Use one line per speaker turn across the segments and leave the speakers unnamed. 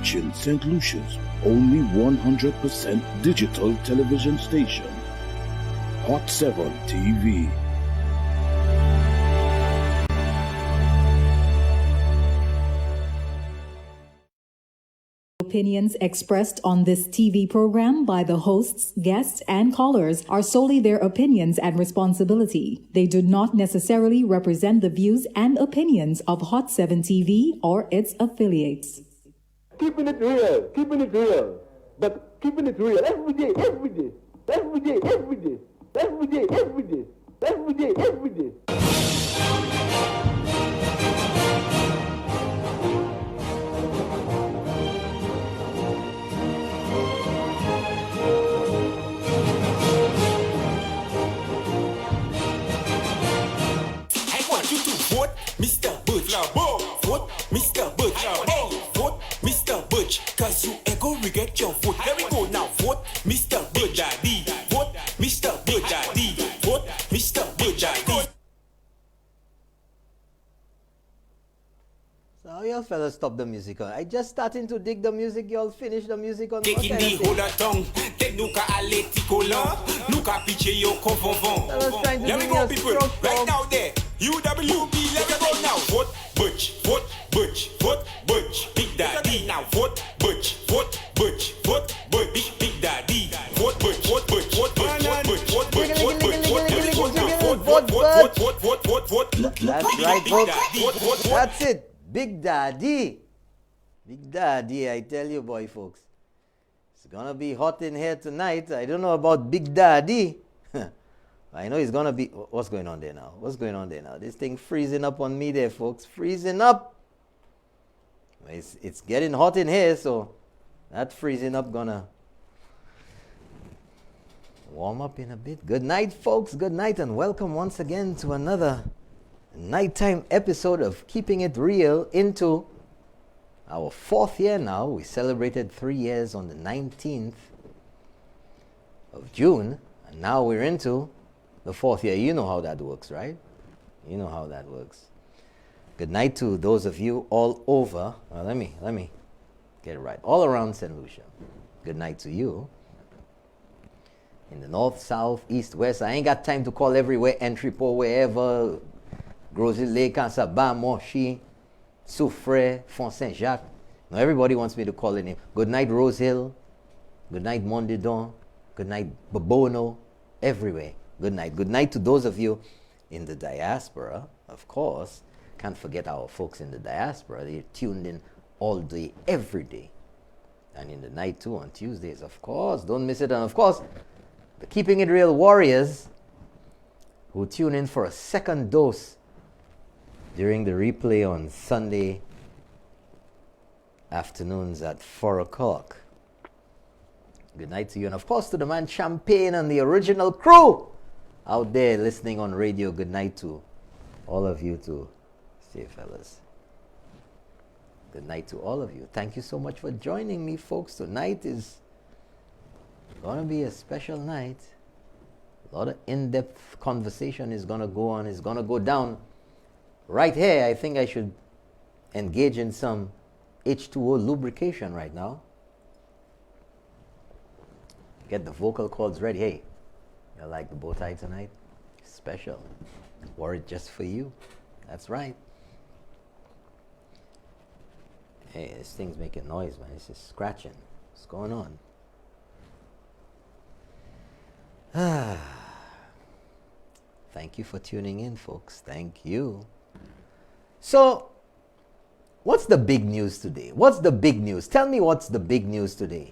reaching St. Lucia's only 100% digital television station, Hot 7 TV.
Opinions expressed on this TV program by the hosts, guests, and callers are solely their opinions and responsibility. They do not necessarily represent the views and opinions of Hot 7 TV or its affiliates.
Keeping it real, but keeping it real every day, every day, every day, every day, every day, every day, every day, every day.
Mr. Butch, vote Mr. Butch, vote Mr. Butch, cause you ego regret your vote. There we go now, vote Mr. Butch, vote Mr. Butch, vote Mr. Butch.
So how y'all fellas stop the music on? I just starting to dig the music, y'all finish the music on.
Taking the whole tongue, take nuka aleticola, nuka piche yo convon. Let me go people, right now there. UWB, let me go now. Vote Butch, vote Butch, vote Butch, Big Daddy. Now vote Butch, vote Butch, vote Butch, Big Daddy. Vote Butch, vote Butch, vote Butch, vote Butch, vote Butch, vote Butch, vote.
That's right, folks. That's it. Big Daddy. Big Daddy, I tell you, boy, folks. It's gonna be hot in here tonight. I don't know about Big Daddy. I know it's gonna be. What's going on there now? What's going on there now? This thing freezing up on me there, folks. Freezing up. It's getting hot in here, so that freezing up gonna warm up in a bit. Good night, folks. Good night, and welcome once again to another nighttime episode of Keeping It Real, into our 4th year now. We celebrated 3 years on the 19th of June, and now we're into the 4th year. You know how that works, right? You know how that works. Good night to those of you all over. Let me get it right. All around St. Lucia. Good night to you. In the north, south, east, west. I ain't got time to call everywhere. Entrepot, wherever. Grosy Lake, Ansaba, Monchy, Soufre, Font Saint-Jacques. Now everybody wants me to call a name. Good night, Rose Hill. Good night, Mondedon. Good night, Bobono. Everywhere. Good night. Good night to those of you in the diaspora, of course. Can't forget our folks in the diaspora. They're tuned in all day, every day. And in the night too, on Tuesdays, of course. Don't miss it. And of course, the Keeping It Real warriors who tune in for a second dose during the replay on Sunday afternoons at 4 o'clock. Good night to you. And of course to the man Champagne and the original crew out there listening on radio. Good night to all of you too. See, fellas. Good night to all of you. Thank you so much for joining me, folks. Tonight is going to be a special night. A lot of in-depth conversation is going to go on. It's going to go down. Right here, I think I should engage in some H2O lubrication right now. Get the vocal cords ready. Hey, you like the bow tie tonight? Special. Wore it just for you. That's right. Hey, this thing's making noise, man. It's just scratching. What's going on? Thank you for tuning in, folks. Thank you. So, what's the big news today? What's the big news? Tell me what's the big news today.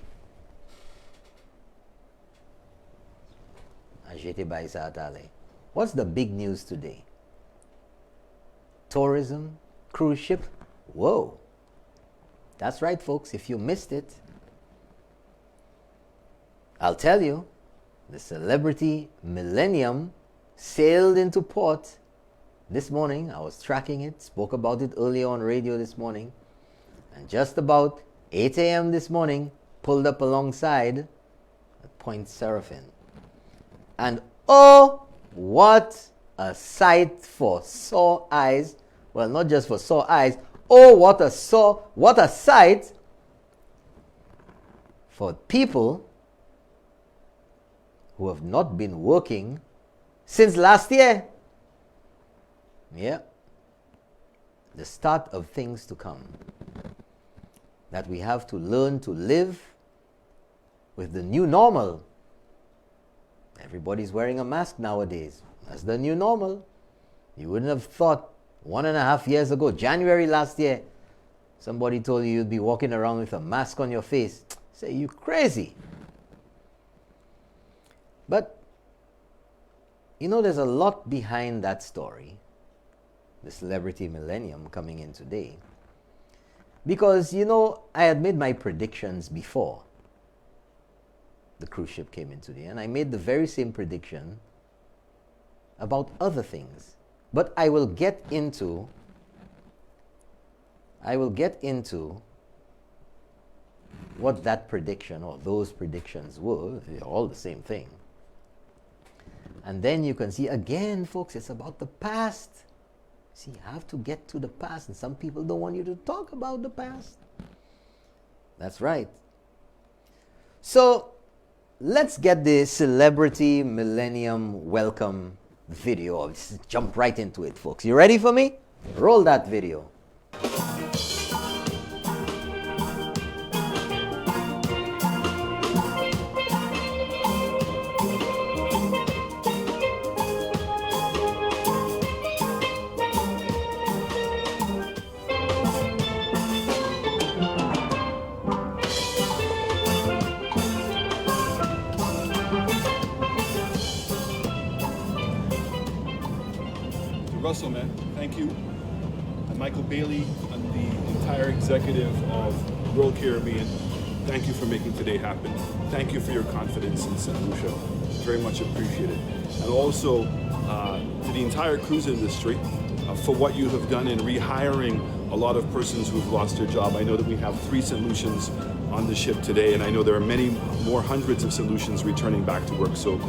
What's the big news today? Tourism? Cruise ship? Whoa. That's right, folks. If you missed it, I'll tell you. The Celebrity Millennium sailed into port this morning. I was tracking it, spoke about it earlier on radio this morning. And just about 8 a.m. this morning, pulled up alongside at Point Seraphim. And oh, what a sight for sore eyes. Well, not just for sore eyes. Oh, what a sight for people who have not been working since last year. Yeah. The start of things to come. That we have to learn to live with the new normal. Everybody's wearing a mask nowadays. That's the new normal. You wouldn't have thought 1.5 years ago, January last year, somebody told you you'd be walking around with a mask on your face. Say, you crazy. But, you know, there's a lot behind that story. The celebrity millennium coming in today. Because, you know, I had made my predictions before the cruise ship came in today. And I made the very same prediction about other things. But I will get into what that prediction or those predictions were. They're all the same thing. And then you can see, again, folks, it's about the past. See, you have to get to the past, and some people don't want you to talk about the past. That's right. So, let's get the Celebrity Millennium Welcome video. Let's jump right into it, folks. You ready for me? Roll that video.
Russell, man, thank you. And Michael Bailey and the entire executive of World Caribbean, thank you for making today happen. Thank you for your confidence in St. Lucia. Very much appreciated. And also to the entire cruise industry for what you have done in rehiring a lot of persons who've lost their job. I know that we have 3 St. Lucians on the ship today, and I know there are many more hundreds of St. Lucians returning back to work. So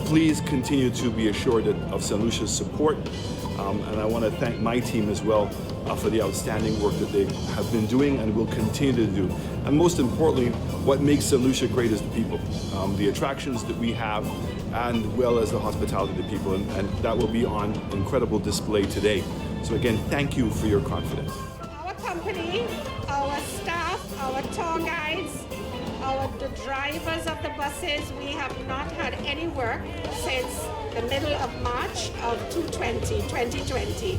please continue to be assured of St. Lucia's support. And I want to thank my team as well for the outstanding work that they have been doing and will continue to do. And most importantly, what makes St. Lucia great is the people, the attractions that we have, and well as the hospitality of the people. And that will be on incredible display today. So again, thank you for your confidence.
Our company, our staff, our tour guides, the drivers of the buses, we have not had any work since the middle of March of 2020.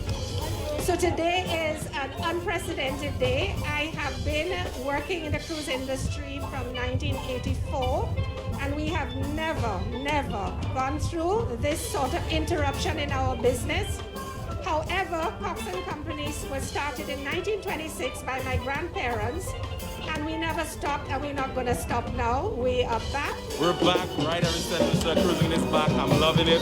So today is an unprecedented day. I have been working in the cruise industry from 1984, and we have never gone through this sort of interruption in our business. However, Cox & Companies was started in 1926 by my grandparents, and we never stopped, and we're not going to stop now. We are back.
We're back, right here in St. Lucia, cruising this back. I'm loving it.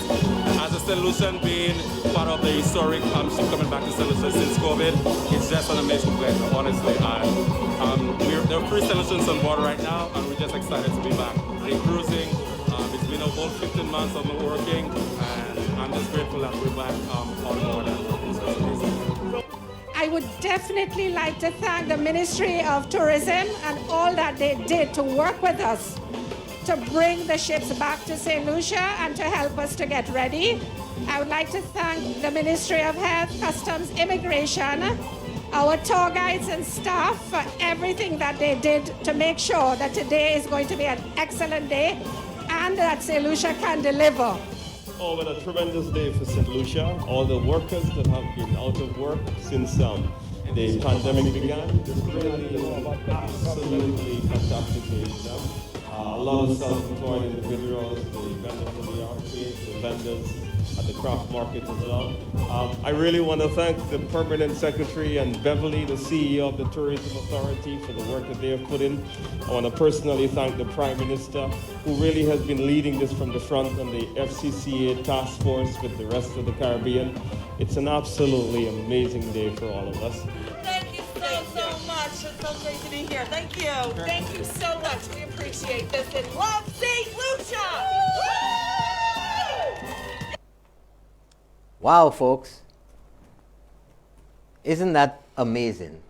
As a St. Lucian being part of the historic ship coming back to St. Lucia since COVID, it's just an amazing place, honestly. There are 3 St. Lucians on board right now, and we're just excited to be back in cruising. It's been about 15 months of working, and I'm just grateful that we're back on board and working. So it's amazing.
I would definitely like to thank the Ministry of Tourism and all that they did to work with us to bring the ships back to St. Lucia and to help us to get ready. I would like to thank the Ministry of Health, Customs, Immigration, our tour guides and staff for everything that they did to make sure that today is going to be an excellent day and that St. Lucia can deliver.
Oh, what a tremendous day for St. Lucia. All the workers that have been out of work since the pandemic began. This really is an absolutely fantastic day for them. A lot of self-employed individuals, the vendors in the arcade, the vendors at the craft market as well. I really want to thank the Permanent Secretary and Beverly, the CEO of the Tourism Authority, for the work that they have put in. I want to personally thank the Prime Minister, who really has been leading this from the front, and the FCCA task force with the rest of the Caribbean. It's an absolutely amazing day for all of us.
Thank you so much. It's so great to be here. Thank you. Thank you so much. We appreciate this and love St. Lucia.
Wow, folks. Isn't that amazing?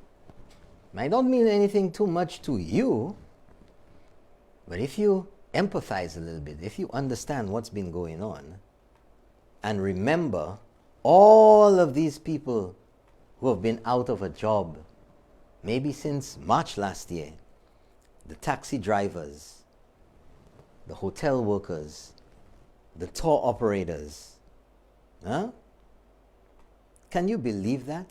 Might not mean anything too much to you, But if you empathize a little bit, if you understand what's been going on, and remember all of these people who have been out of a job, maybe since March last year, the taxi drivers, the hotel workers, the tour operators, huh? Can you believe that?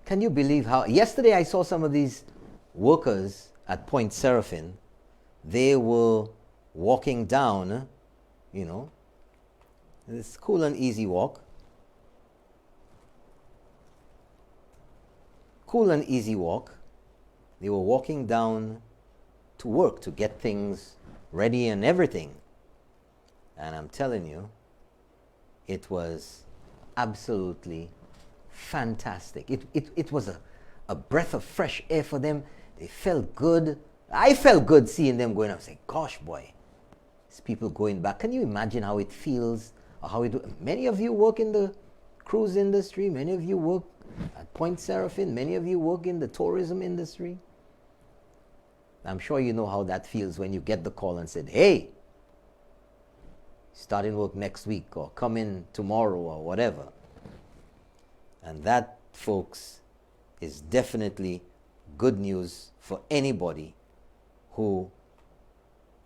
Can you believe how... Yesterday I saw some of these workers at Point Seraphim. They were walking down, you know, this cool and easy walk. Cool and easy walk. They were walking down to work to get things ready and everything. And I'm telling you, it was absolutely fantastic. It was a breath of fresh air for them. They felt good. I felt good seeing them going. I was like, gosh, boy, these people going back. Can you imagine how it feels? Or how it? Many of you work in the cruise industry. Many of you work at Point Seraphim. Many of you work in the tourism industry. I'm sure you know how that feels when you get the call and said, hey, starting work next week or come in tomorrow or whatever. And that, folks, is definitely good news for anybody who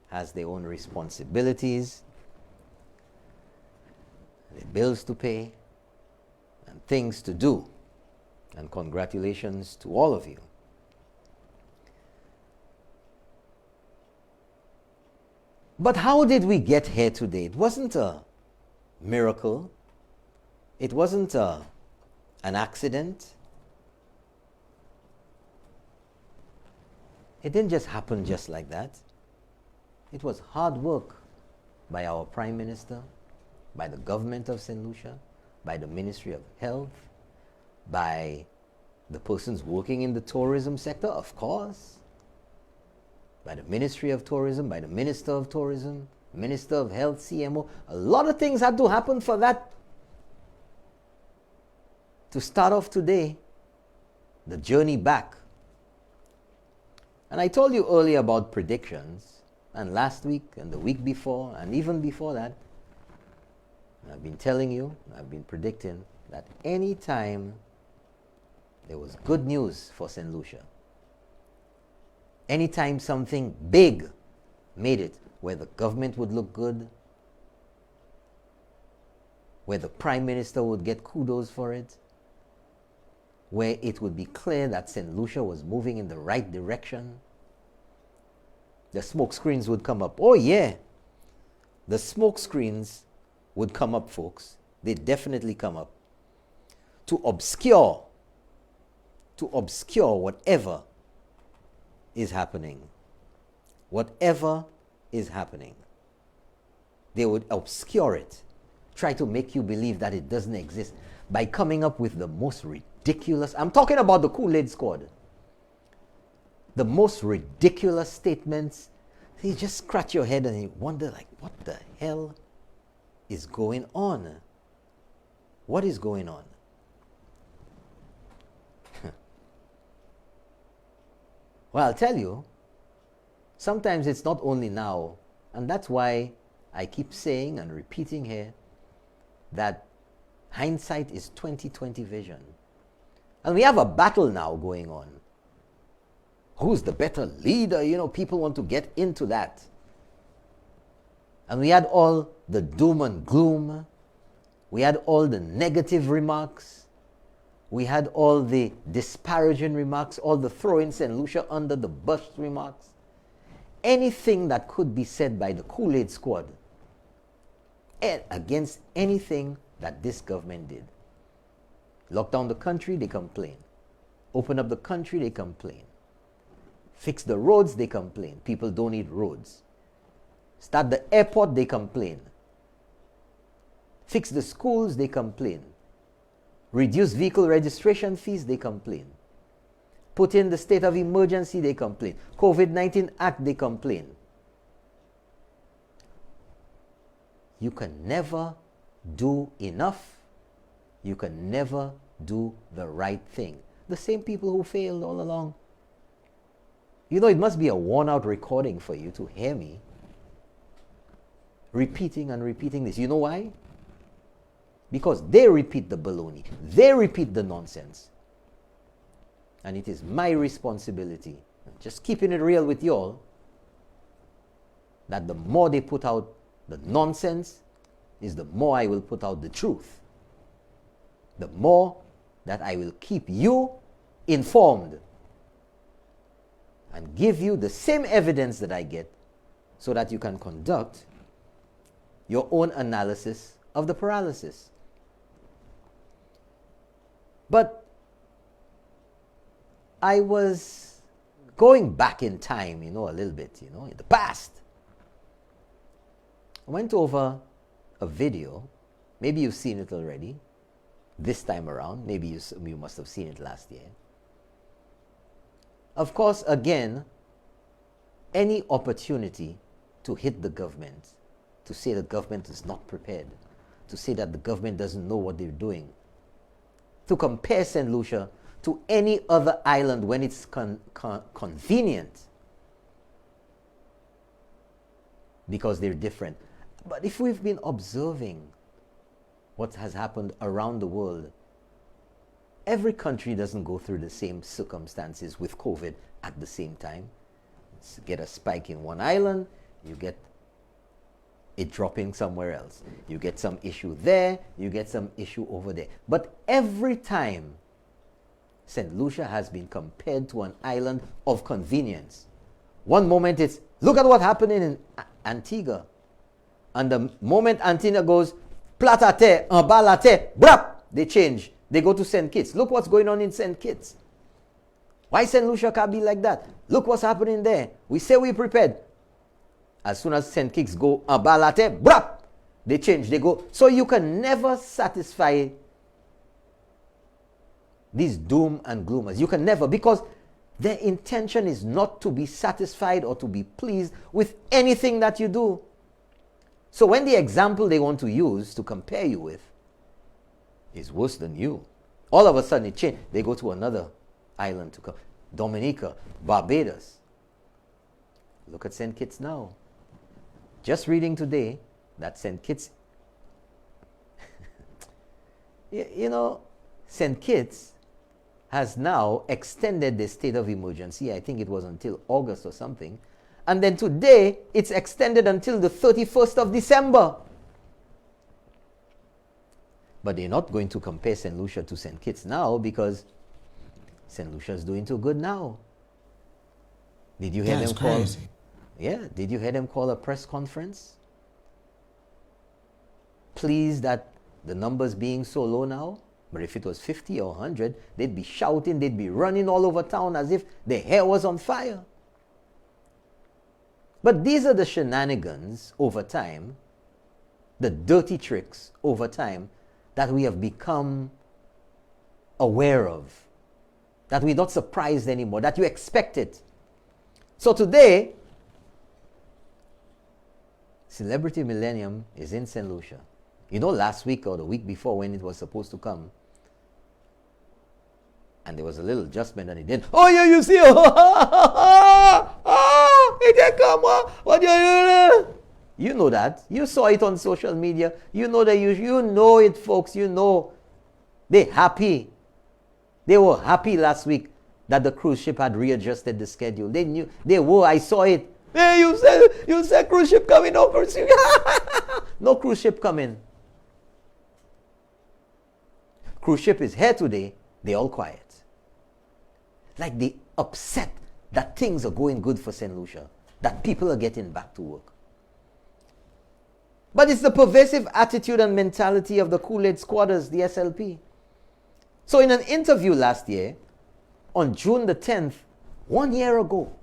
has their own responsibilities, their bills to pay, and things to do. And congratulations to all of you. But how did we get here today? It wasn't a miracle. It wasn't an accident. It didn't just happen just like that. It was hard work by our Prime Minister, by the government of St. Lucia, by the Ministry of Health, by the persons working in the tourism sector, of course, by the Ministry of Tourism, by the Minister of Tourism, Minister of Health, CMO. A lot of things had to happen for that to start off today, the journey back. And I told you earlier about predictions, and last week and the week before and even before that, I've been telling you, I've been predicting that any time there was good news for St. Lucia, anytime something big made it, where the government would look good, where the Prime Minister would get kudos for it, where it would be clear that St. Lucia was moving in the right direction, the smoke screens would come up. Oh yeah, the smoke screens would come up, folks. They definitely come up to obscure whatever is happening. Whatever is happening. They would obscure it, try to make you believe that it doesn't exist by coming up with the most ridiculous, I'm talking about the Kool-Aid Squad, the most ridiculous statements. You just scratch your head and you wonder, like, what the hell is going on? What is going on? Well, I'll tell you, sometimes it's not only now, and that's why I keep saying and repeating here that hindsight is 20/20 vision. And we have a battle now going on. Who's the better leader? You know, people want to get into that. And we had all the doom and gloom. We had all the negative remarks. We had all the disparaging remarks, all the throwing St. Lucia under the bus remarks. Anything that could be said by the Kool-Aid Squad against anything that this government did. Lock down the country, they complain. Open up the country, they complain. Fix the roads, they complain. People don't need roads. Start the airport, they complain. Fix the schools, they complain. Reduce vehicle registration fees, they complain. Put in the state of emergency, they complain. COVID-19 Act, they complain. You can never do enough. You can never do the right thing. The same people who failed all along. You know, it must be a worn-out recording for you to hear me repeating and repeating this. You know why? Because they repeat the baloney. They repeat the nonsense. And it is my responsibility, just keeping it real with y'all, that the more they put out the nonsense, is the more I will put out the truth. The more that I will keep you informed and give you the same evidence that I get so that you can conduct your own analysis of the paralysis. But I was going back in time, a little bit, in the past. I went over a video. Maybe you've seen it already this time around. Maybe you must have seen it last year. Of course, again, any opportunity to hit the government, to say the government is not prepared, to say that the government doesn't know what they're doing, to compare St. Lucia to any other island when it's convenient, because they're different. But if we've been observing what has happened around the world, every country doesn't go through the same circumstances with COVID at the same time. You get a spike in one island, you get it dropping somewhere else. You get some issue there, you get some issue over there. But every time, St. Lucia has been compared to an island of convenience. One moment it's, look at what happened in Antigua. And the moment Antigua goes, platate, balate, brap, they change. They go to St. Kitts. Look what's going on in St. Kitts. Why St. Lucia can't be like that? Look what's happening there. We say we're prepared. As soon as St. Kitts go, balate, brap, they change. They go. So you can never satisfy these doom and gloomers. You can never, because their intention is not to be satisfied or to be pleased with anything that you do. So when the example they want to use to compare you with is worse than you, all of a sudden it changes. They go to another island to come. Dominica, Barbados. Look at St. Kitts now. Just reading today that St. Kitts, St. Kitts has now extended the state of emergency. I think it was until August or something. And then today, it's extended until the 31st of December. But they're not going to compare St. Lucia to St. Kitts now, because St. Lucia is doing too good now. Did you hear them call? Yeah, did you hear them call a press conference? Pleased that the numbers being so low now. But if it was 50 or 100, they'd be shouting, they'd be running all over town as if their hair was on fire. But these are the shenanigans over time, the dirty tricks over time that we have become aware of, that we're not surprised anymore, that you expect it. So today, Celebrity Millennium is in St. Lucia. Last week or the week before when it was supposed to come, and there was a little adjustment and it didn't. Oh yeah, you see, it didn't come. What you? You know that. You saw it on social media. You know that you know it, folks. You know, they're happy. They were happy last week that the cruise ship had readjusted the schedule. They knew they were. I saw it. Hey, you said cruise ship coming. No cruise ship. No cruise ship coming. Cruise ship is here today. They're all quiet. Like they upset that things are going good for St. Lucia, that people are getting back to work. But it's the pervasive attitude and mentality of the Kool-Aid squatters, the SLP. So in an interview last year, on June the 10th, 1 year ago,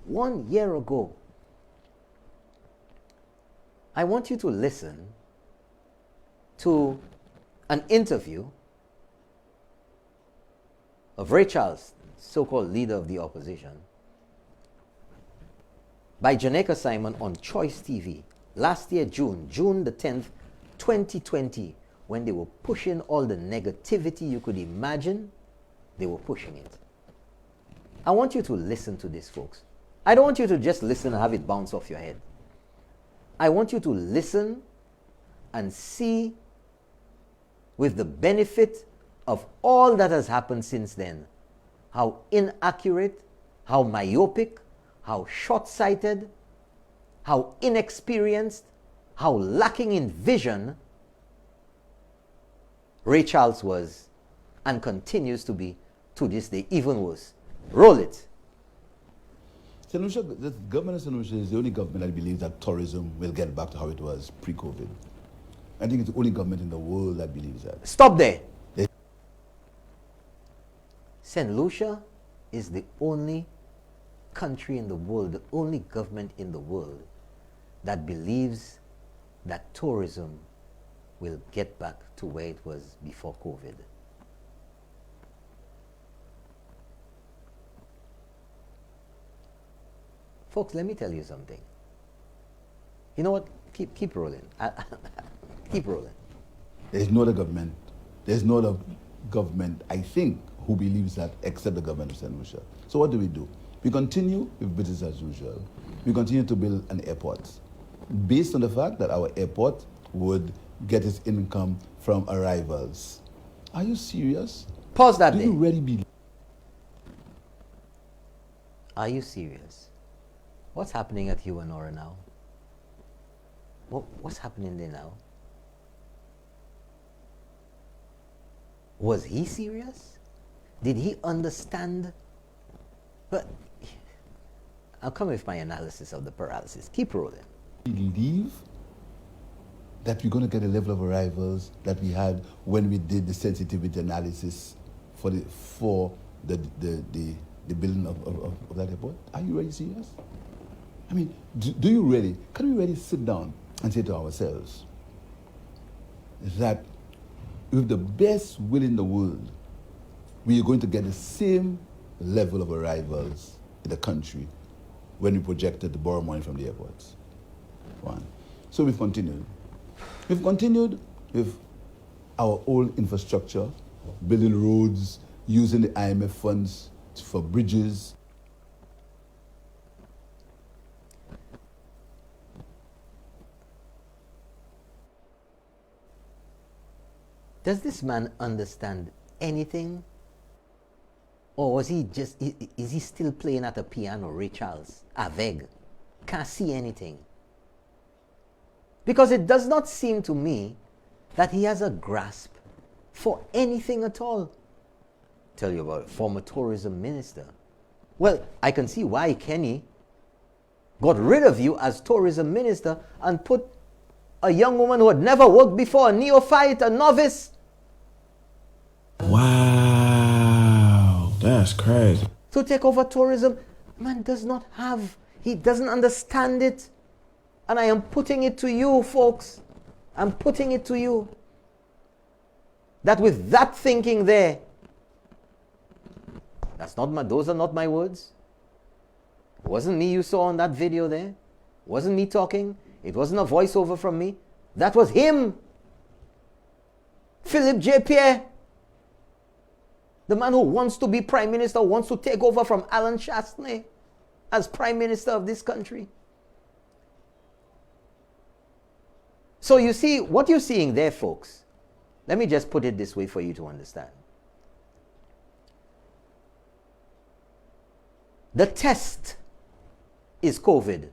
I want you to listen to an interview of Ray Charles, so-called leader of the opposition, by Janeka Simon on Choice TV last year, June the 10th, 2020, when they were pushing all the negativity you could imagine. They were pushing it. I want you to listen to this, folks. I don't want you to just listen and have it bounce off your head. I want you to listen and see, with the benefit of all that has happened since then, how inaccurate, how myopic, how short-sighted, how inexperienced, how lacking in vision Ray Charles was and continues to be to this day, even worse. Roll it.
St. Lucia, the government of St. Lucia is the only government that believes that tourism will get back to how it was pre-COVID. I think it's the only government in the world that believes that.
Stop there. St. Lucia is the only country in the world, the only government in the world that believes that tourism will get back to where it was before COVID. Folks, let me tell you something. You know what? Keep rolling. Keep rolling.
There's no other government. There's no other government, I think, who believes that except the government of St. Lucia. So what do? We continue with business as usual. We continue to build an airport based on the fact that our airport would get its income from arrivals. Are you serious?
Pause that
Do
there.
you really believe?
Are you serious? What's happening at Huanora now? What's happening there now? Was he serious? Did he understand? But I'll come with my analysis of the paralysis. Keep rolling.
Believe that we're going to get a level of arrivals that we had when we did the sensitivity analysis for the building of that airport? Are you really serious? I mean, do you really, can we really sit down and say to ourselves that with the best will in the world, we are going to get the same level of arrivals in the country when we projected to borrow money from the airports? One. So we've continued. We've continued with our old infrastructure, building roads, using the IMF funds for bridges.
Does this man understand anything? Or was he just, is he still playing at a piano, Ray Charles? Aveg. Can't see anything. Because it does not seem to me that he has a grasp for anything at all. Tell you about it, former tourism minister. Well, I can see why Kenny got rid of you as tourism minister and put a young woman who had never worked before, a neophyte, a novice.
Wow, that's crazy.
To take over tourism. Man does not have, he doesn't understand it. And I am putting it to you, folks. I'm putting it to you. That with that thinking there, those are not my words. It wasn't me you saw on that video there. It wasn't me talking. It wasn't a voiceover from me. That was him. Philip J. Pierre. The man who wants to be prime minister, wants to take over from Alan Chastney as prime minister of this country. So you see, what you're seeing there, folks, let me just put it this way for you to understand. The test is COVID.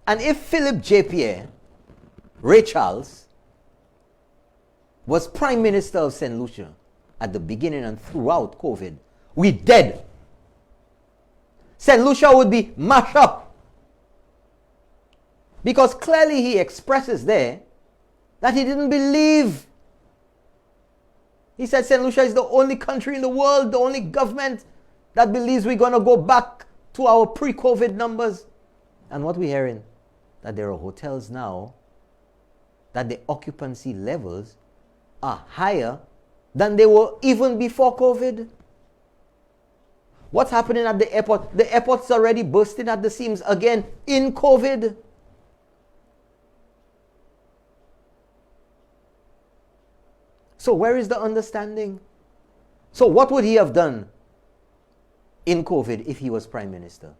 And if Philip J. Pierre, Ray Charles, was Prime Minister of St. Lucia at the beginning and throughout COVID, we dead. St. Lucia would be mashed up. Because clearly he expresses there that he didn't believe. He said St. Lucia is the only country in the world, the only government that believes we're going to go back to our pre-COVID numbers. And what we're hearing, that there are hotels now that the occupancy levels are higher than they were even before COVID. What's happening at the airport? The airport's already bursting at the seams again in COVID. So where is the understanding? So what would he have done? in COVID if he was prime minister.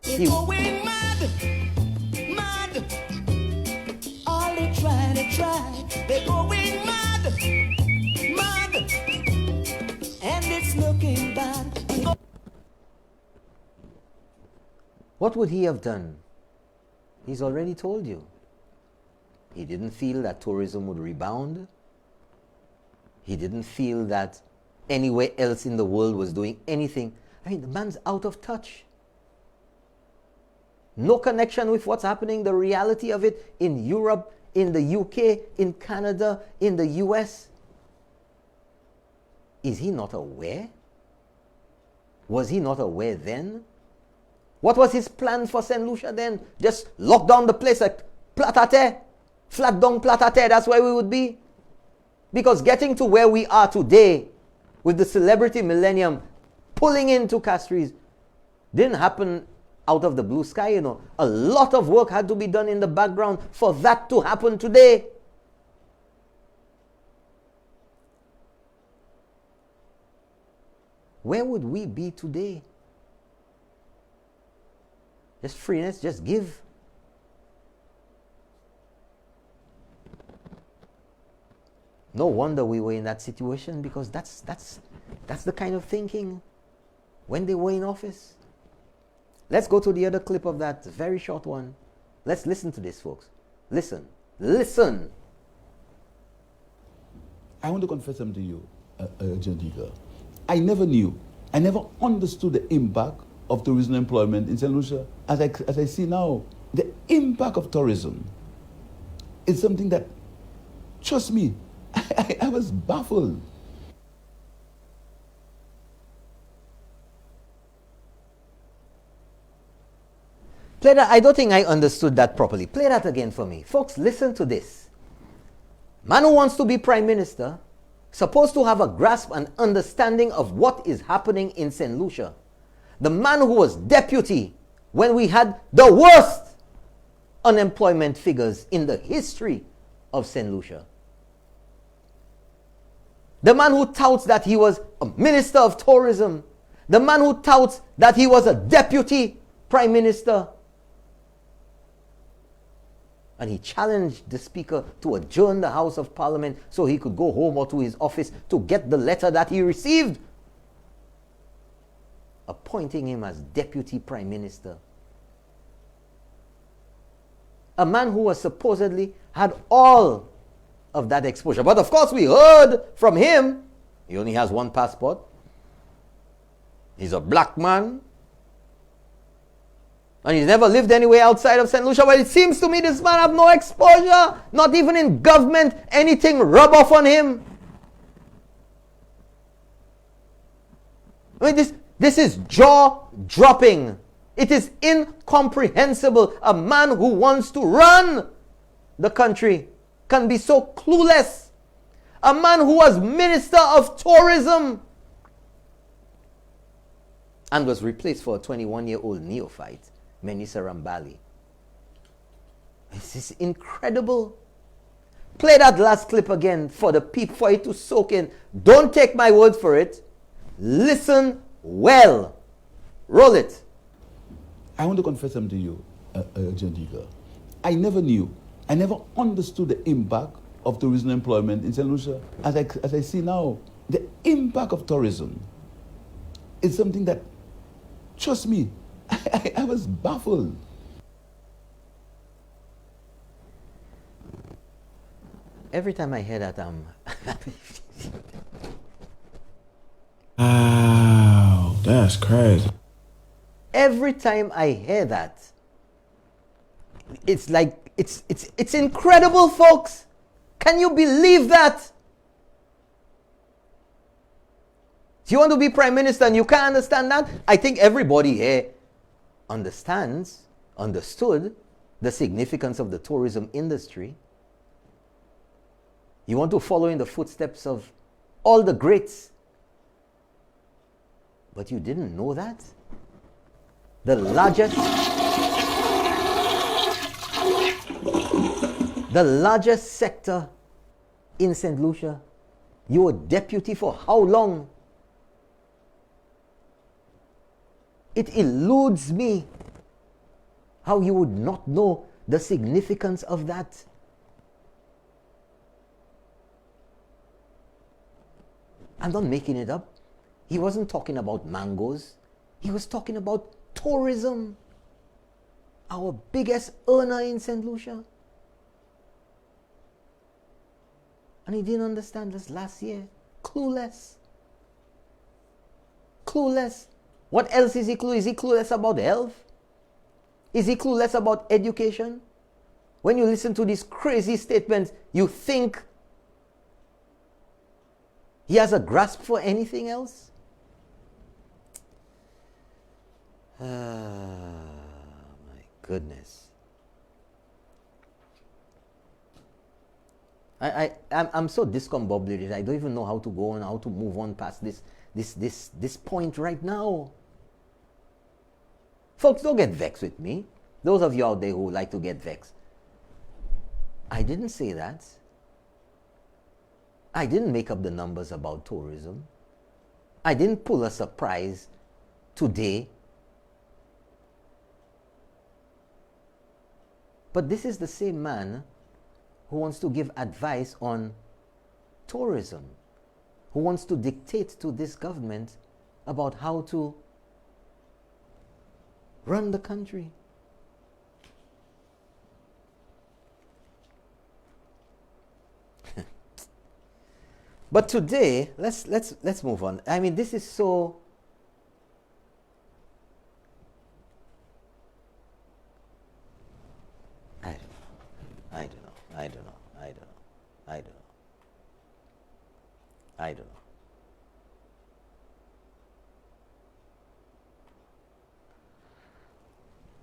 They're going mad, mad. All they try. They're going mad, mad. And it's looking bad.
What would he have done? He's already told you. He didn't feel that tourism would rebound. He didn't feel that anywhere else in the world was doing anything. I mean, the man's out of touch. No connection with what's happening, the reality of it in Europe, in the UK, in Canada, in the US. Is he not aware? Was he not aware then? What was his plan for St. Lucia then? Just lock down the place like platate, flat down platate, that's where we would be. Because getting to where we are today, with the celebrity millennium pulling into Castries, didn't happen out of the blue sky, you know. A lot of work had to be done in the background for that to happen today. Where would we be today? Just freeness, just give. No wonder we were in that situation, because that's the kind of thinking when they were in office. Let's go to the other clip of that very short one. Let's listen to this, folks. Listen.
I want to confess something to you, Jadika. I never understood the impact of tourism employment in St. Lucia. As I see now, the impact of tourism is something that, trust me, I was baffled.
Play that. I don't think I understood that properly. Play that again for me. Folks, listen to this. Man who wants to be prime minister, supposed to have a grasp and understanding of what is happening in St. Lucia. The man who was deputy when we had the worst unemployment figures in the history of St. Lucia. The man who touts that he was a minister of tourism. The man who touts that he was a deputy prime minister. And he challenged the speaker to adjourn the House of Parliament so he could go home or to his office to get the letter that he received, appointing him as deputy prime minister. A man who was supposedly had all of that exposure. But of course we heard from him, he only has one passport. He's a black man. And he's never lived anywhere outside of St. Lucia. Well, it seems to me this man have no exposure. Not even in government, anything rub off on him. I mean, this is jaw-dropping. It is incomprehensible. A man who wants to run the country can be so clueless. A man who was Minister of Tourism and was replaced for a 21-year-old neophyte, Menisa Rambali. This is incredible. Play that last clip again for the people, for it to soak in. Don't take my word for it. Listen well. Roll it.
I want to confess something to you, Jadika. I never understood the impact of tourism employment in St. Lucia. As I see now, the impact of tourism is something that, trust me, I was baffled.
Every time I hear that, I'm
Wow, that's crazy.
Every time I hear that, it's like, it's incredible, folks. Can you believe that? Do you want to be prime minister and you can't understand that? I think everybody here understood the significance of the tourism industry. You want to follow in the footsteps of all the greats. But you didn't know that? The largest sector in St. Lucia. You were deputy for how long? It eludes me how you would not know the significance of that. I'm not making it up. He wasn't talking about mangoes. He was talking about tourism. Our biggest earner in St. Lucia. And he didn't understand this last year. Clueless. Clueless. What else is he clueless? Is he clueless about health? Is he clueless about education? When you listen to these crazy statements, you think he has a grasp for anything else? My goodness. I'm so discombobulated. I don't even know how to go on, how to move on past this point right now. Folks, don't get vexed with me. Those of you out there who like to get vexed. I didn't say that. I didn't make up the numbers about tourism. I didn't pull a surprise today. But this is the same man who wants to give advice on tourism, who wants to dictate to this government about how to run the country. But today, let's move on. I mean, this is so.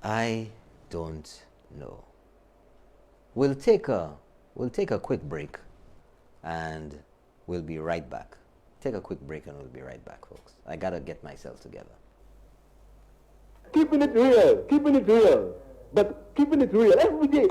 I don't know. We'll take a quick break and we'll be right back. Take a quick break and we'll be right back, folks. I gotta get myself together.
Keeping it real. But keeping it real every day.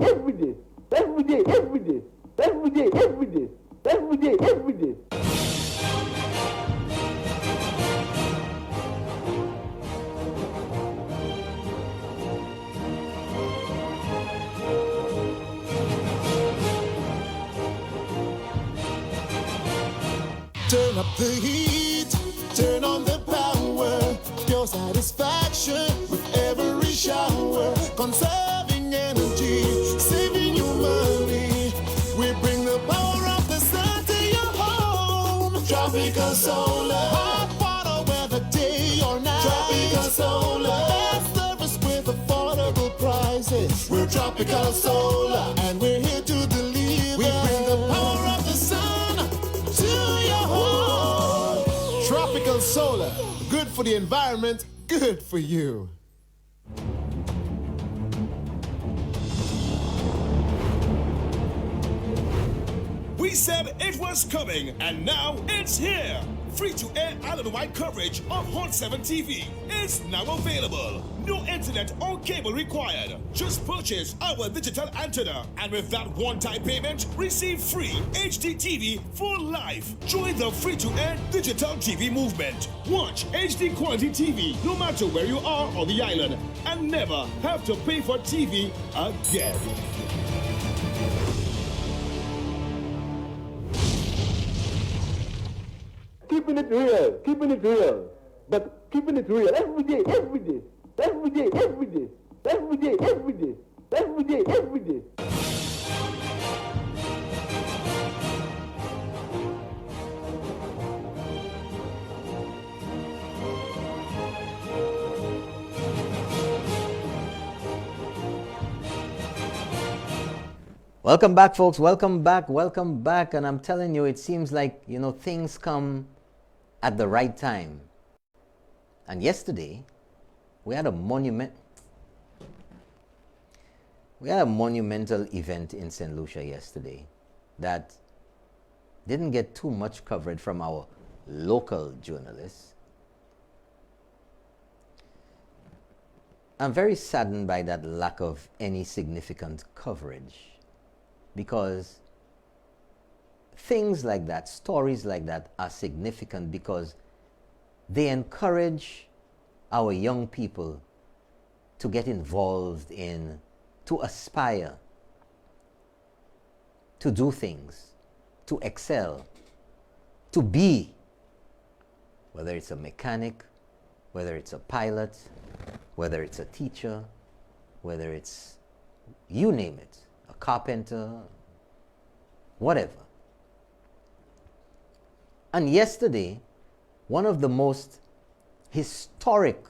Turn up the heat, turn on the power, pure satisfaction with every shower, conserving energy, saving you money. We bring the power of the sun to your home. Tropical solar, hot water whether day or night. Tropical solar, best service with affordable prices. We're Tropical Solar, and we're here to deliver. We bring the power of the sun to your home. Tropical Solar, good for the environment, good for you.
We said it was coming, and now it's here. Free-to-air island-wide coverage of Hot 7 TV is now available. No internet or cable required. Just purchase our digital antenna, and with that one-time payment, receive free HD TV for life. Join the free-to-air digital TV movement. Watch HD quality TV no matter where you are on the island, and never have to pay for TV again.
Keeping it real. But keeping it real every day.
Welcome back, folks. Welcome back. And I'm telling you, it seems like, things come at the right time. And yesterday, we had a monumental event in St. Lucia yesterday that didn't get too much coverage from our local journalists. I'm very saddened by that lack of any significant coverage, because things like that, stories like that, are significant because they encourage our young people to get involved in, to aspire, to do things, to excel, to be, whether it's a mechanic, whether it's a pilot, whether it's a teacher, whether it's, you name it, a carpenter, whatever. And yesterday, one of the most historic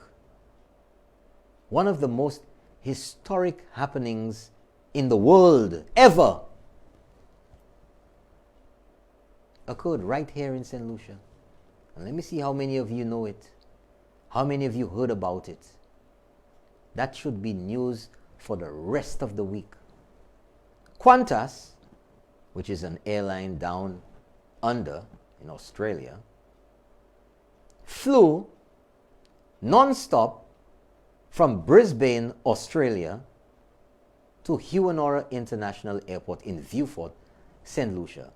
happenings in the world ever occurred right here in St. Lucia. And let me see how many of you know it. How many of you heard about it? That should be news for the rest of the week. Qantas, which is an airline down under in Australia, flew non-stop from Brisbane, Australia to Huonora International Airport in Viewfort, St. Lucia.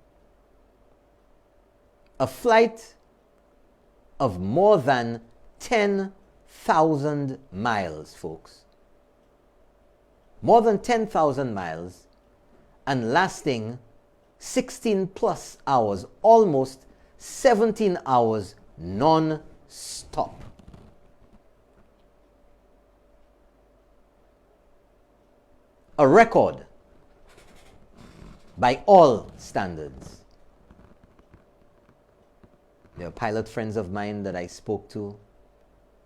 A flight of more than 10,000 miles, folks. More than 10,000 miles and lasting 16 plus hours, almost 17 hours non-stop. A record by all standards. There are pilot friends of mine that I spoke to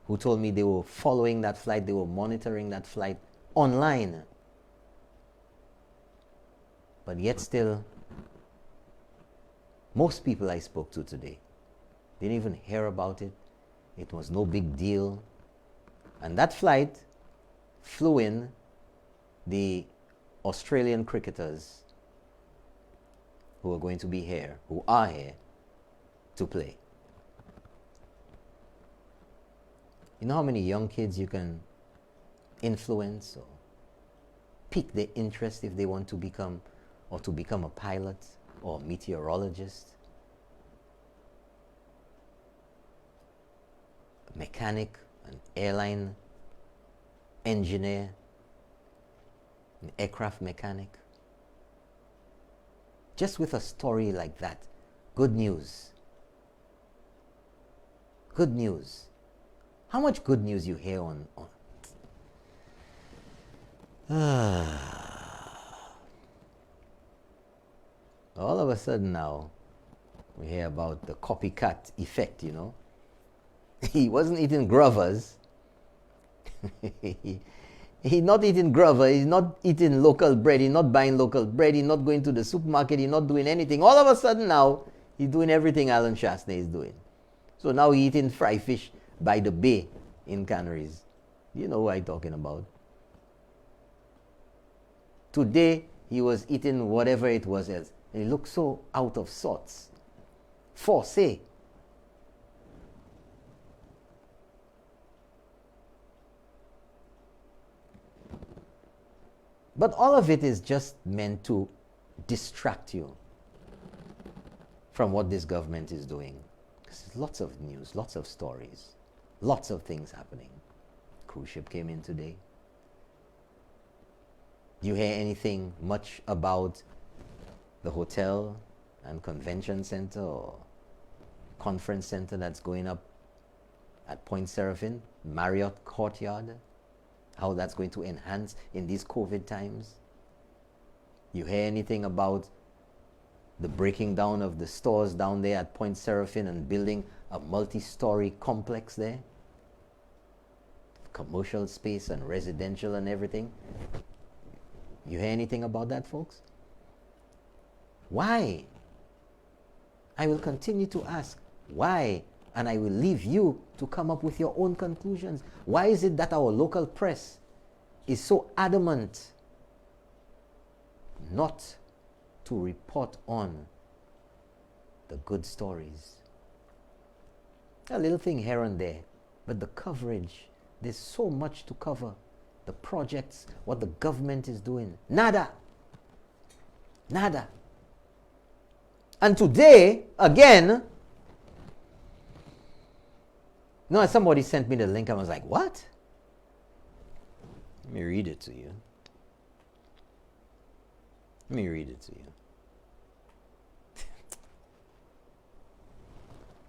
who told me they were following that flight, they were monitoring that flight online. But yet still, most people I spoke to today didn't even hear about it. It was no big deal. And that flight flew in the Australian cricketers who are going to be here, who are here to play. You know how many young kids you can influence or pique their interest if they want to become a pilot or a meteorologist, a mechanic, an airline engineer, an aircraft mechanic. Just with a story like that. Good news. Good news. How much good news you hear on all of a sudden now, we hear about the copycat effect, you know. He wasn't eating grovers. He's not eating grover. He's not eating local bread. He's not buying local bread. He's not going to the supermarket. He's not doing anything. All of a sudden now, he's doing everything Alan Chasney is doing. So now he's eating fried fish by the bay in Canaries. You know what I'm talking about. Today, he was eating whatever it was else. And he looked so out of sorts. Forcé. But all of it is just meant to distract you from what this government is doing. Because there's lots of news, lots of stories, lots of things happening. Cruise ship came in today. Do you hear anything much about the hotel and convention center or conference center that's going up at Point Seraphim, Marriott Courtyard? How that's going to enhance in these COVID times? You hear anything about the breaking down of the stores down there at Point Seraphim and building a multi-story complex there? Commercial space and residential and everything. You hear anything about that, folks? Why? I will continue to ask why, and I will leave you to come up with your own conclusions. Why is it that our local press is so adamant not to report on the good stories? A little thing here and there, but the coverage, there's so much to cover. The projects, what the government is doing. Nada. Nada. And today, again, No, somebody sent me the link and I was like, what? Let me read it to you. Let me read it to you.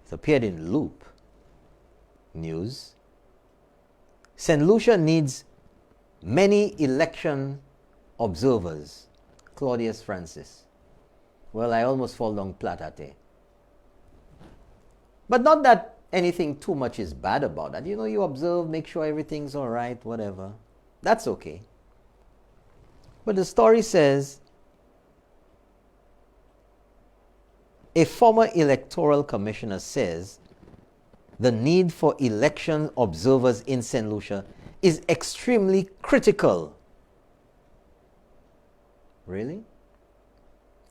It's appeared in Loop News. St. Lucia needs many election observers. Claudius Francis. Well, I almost fall down platate. But not that anything too much is bad about that. You know, you observe, make sure everything's all right, whatever. That's okay. But the story says, a former electoral commissioner says the need for election observers in St. Lucia is extremely critical. Really?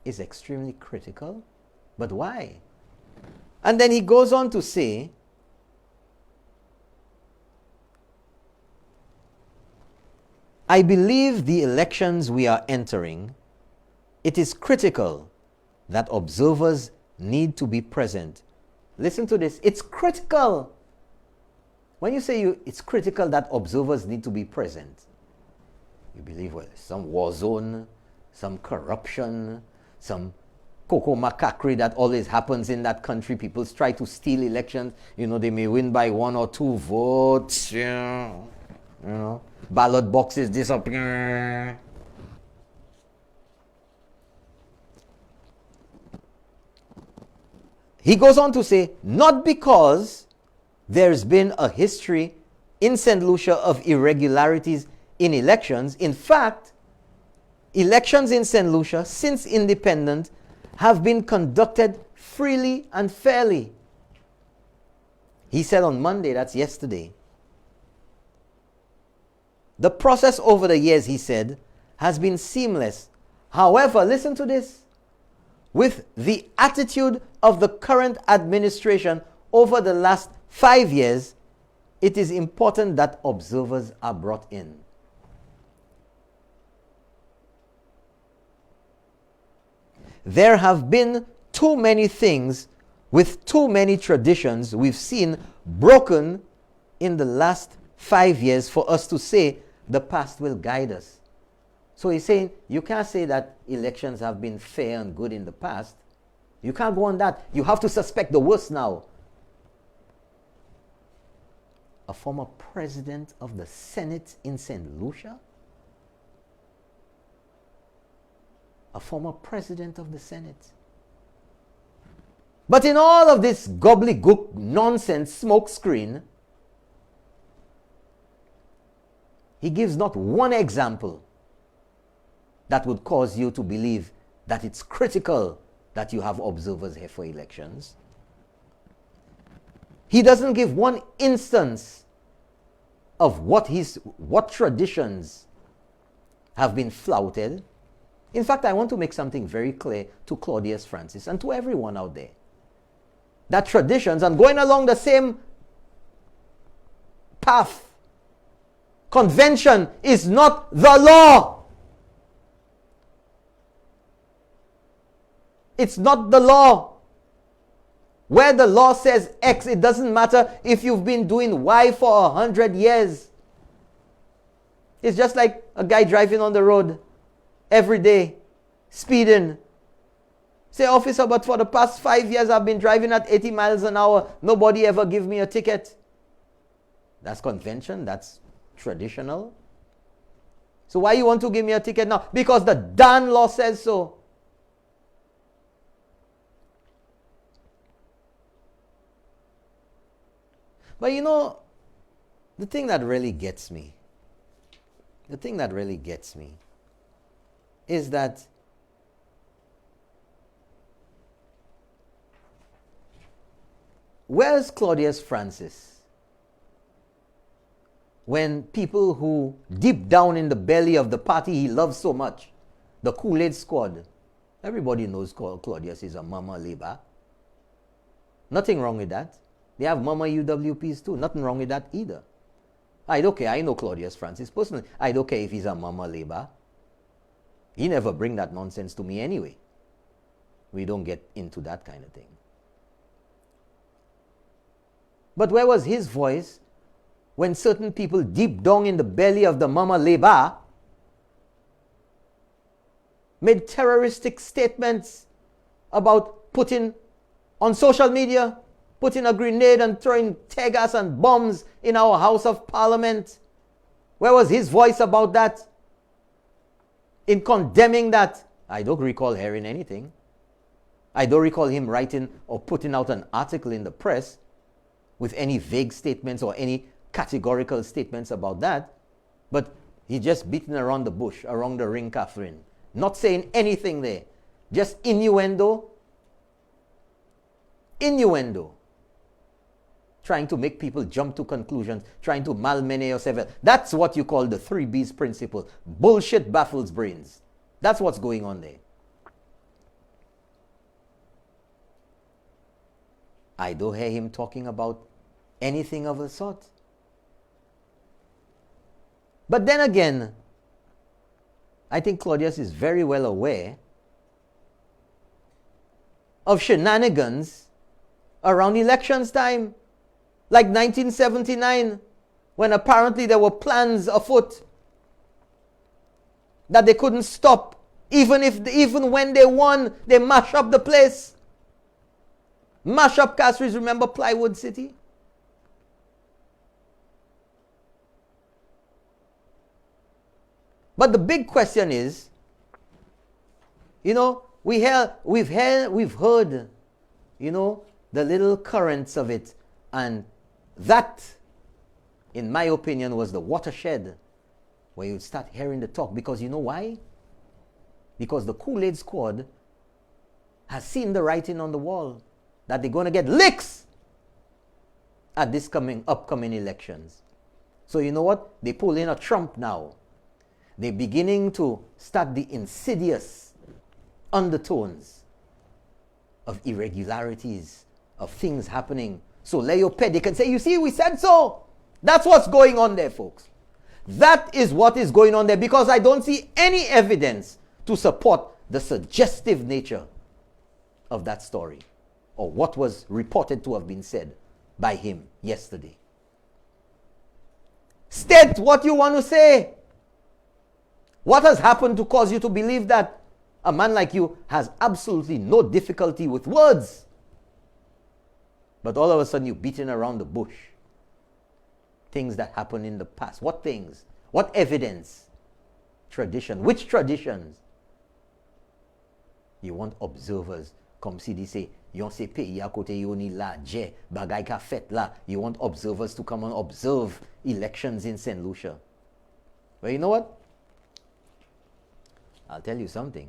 Is extremely critical? But why? And then he goes on to say, I believe the elections we are entering, it is critical that observers need to be present. Listen to this. It's critical. When you say it's critical that observers need to be present, you believe, well, some war zone, some corruption, some cocoa macaquerie that always happens in that country. People try to steal elections. You know, they may win by 1 or 2 votes. Yeah. You know, ballot boxes disappear. He goes on to say, not because there's been a history in St. Lucia of irregularities in elections. In fact, elections in St. Lucia since independence have been conducted freely and fairly. He said on Monday, that's yesterday. The process over the years, he said, has been seamless. However, listen to this. With the attitude of the current administration over the last 5 years, it is important that observers are brought in. There have been too many things with too many traditions we've seen broken in the last 5 years for us to say the past will guide us. So he's saying you can't say that elections have been fair and good in the past. You can't go on that. You have to suspect the worst now. A former president of the Senate in St. Lucia? A former president of the Senate. But in all of this gobbledygook nonsense smokescreen, he gives not one example that would cause you to believe that it's critical that you have observers here for elections. He doesn't give one instance of what traditions have been flouted. In fact, I want to make something very clear to Claudius Francis and to everyone out there. That traditions, and going along the same path, convention is not the law. It's not the law. Where the law says X, it doesn't matter if you've been doing Y for 100 years. It's just like a guy driving on the road every day, speeding. Say, officer, but for the past 5 years I've been driving at 80 miles an hour. Nobody ever give me a ticket. That's convention. That's traditional. So why you want to give me a ticket now? Because the darn law says so. But you know, the thing that really gets me is that where's Claudius Francis when people who deep down in the belly of the party he loves so much, the Kool-Aid Squad, everybody knows Claudius is a mama labor. Nothing wrong with that. They have mama UWPs too. Nothing wrong with that either. I don't care. I know Claudius Francis personally. I don't care if he's a mama labor. He never bring that nonsense to me anyway. We don't get into that kind of thing. But where was his voice when certain people deep down in the belly of the Mama Leba made terroristic statements about putting on social media, putting a grenade and throwing tear gas and bombs in our House of Parliament? Where was his voice about that? In condemning that? I don't recall hearing anything. I don't recall him writing or putting out an article in the press with any vague statements or any categorical statements about that. But he just beating around the bush, around the ring, Catherine. Not saying anything there. Just innuendo. Innuendo. Trying to make people jump to conclusions, trying to malmene yourself. That's what you call the 3B's principle. Bullshit baffles brains. That's what's going on there. I don't hear him talking about anything of the sort. But then again, I think Claudius is very well aware of shenanigans around elections time. Like 1979, when apparently there were plans afoot that they couldn't stop. Even when they won, they mash up the place. Mash up Castries, remember Plywood City? But the big question is, we've heard, the little currents of it, and that, in my opinion, was the watershed where you start hearing the talk. Because you know why? Because the Kool-Aid squad has seen the writing on the wall that they're going to get licks at this upcoming elections. So you know what? They pull in a Trump now. They're beginning to start the insidious undertones of irregularities, of things happening. So Leoped, they can say, you see, we said so. That's what's going on there, folks. That is what is going on there, because I don't see any evidence to support the suggestive nature of that story or what was reported to have been said by him yesterday. State what you want to say. What has happened to cause you to believe that a man like you has absolutely no difficulty with words? But all of a sudden you're beating around the bush. Things that happened in the past. What things? What evidence? Tradition. Which traditions? You want observers. Comme si they say, yon se pays à côté yoni la je, bagay ka fet la. You want observers to come and observe elections in St. Lucia. Well, you know what? I'll tell you something.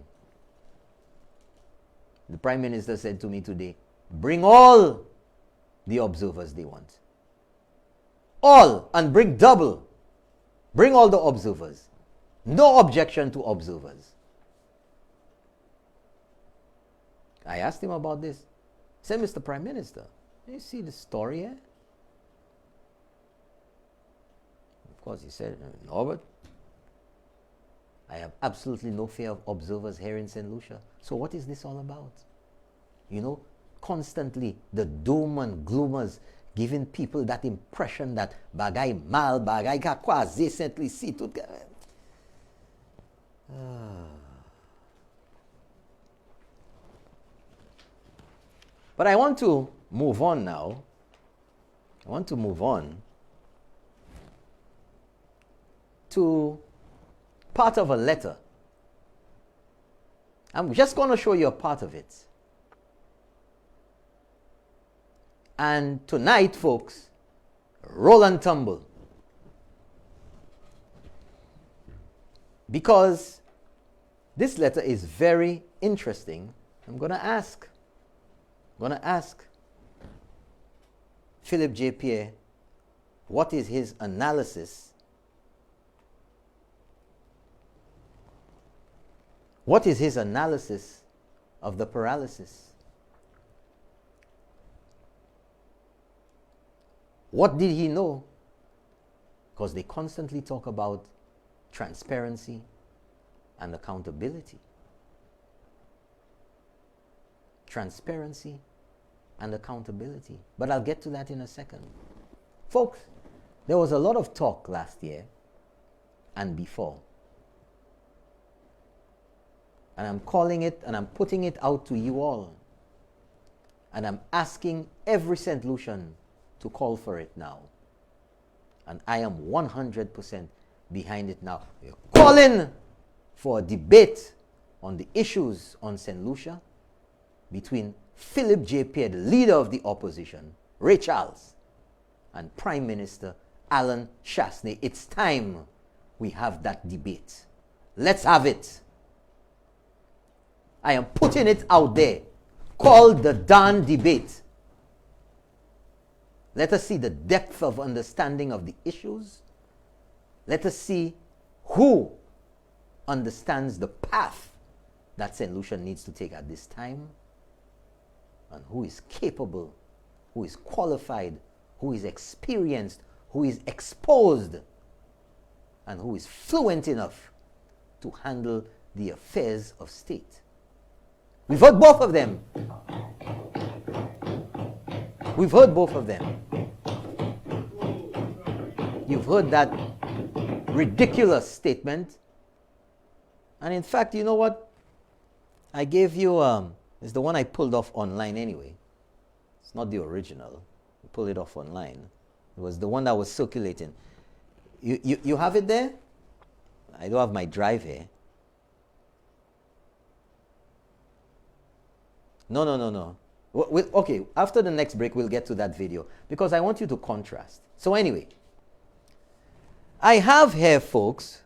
The Prime Minister said to me today, bring all the observers they want. All, and bring double. Bring all the observers. No objection to observers. I asked him about this. He said, Mr. Prime Minister, you see the story here? Of course, he said, Norbert, I have absolutely no fear of observers here in St. Lucia. So what is this all about? Constantly the doom and gloomers giving people that impression that bagay mal, bagay ka quasi saintly si tout. But I want to move on now. I want to move on to part of a letter. I'm just going to show you a part of it. And tonight, folks, roll and tumble. Because this letter is very interesting. I'm going to ask Philip J. Pierre, what is his analysis? What is his analysis of the paralysis? What did he know? Because they constantly talk about transparency and accountability. Transparency and accountability. But I'll get to that in a second. Folks, there was a lot of talk last year and before. And I'm calling it and I'm putting it out to you all. And I'm asking every St. Lucian to call for it now. And I am 100% behind it now. We're calling for a debate on the issues on St. Lucia between Philip J. Pierre, the leader of the opposition, Ray Charles, and Prime Minister Alan Chasney. It's time we have that debate. Let's have it. I am putting it out there. Called the darn debate. Let us see the depth of understanding of the issues. Let us see who understands the path that St. Lucia needs to take at this time, and who is capable, who is qualified, who is experienced, who is exposed, and who is fluent enough to handle the affairs of state. We've heard both of them. We've heard both of them. You've heard that ridiculous statement. And in fact, you know what? I gave you, it's the one I pulled off online anyway. It's not the original. I pulled it off online. It was the one that was circulating. You have it there? I don't have my drive here. No. Okay, after the next break, we'll get to that video because I want you to contrast. So anyway, I have here, folks,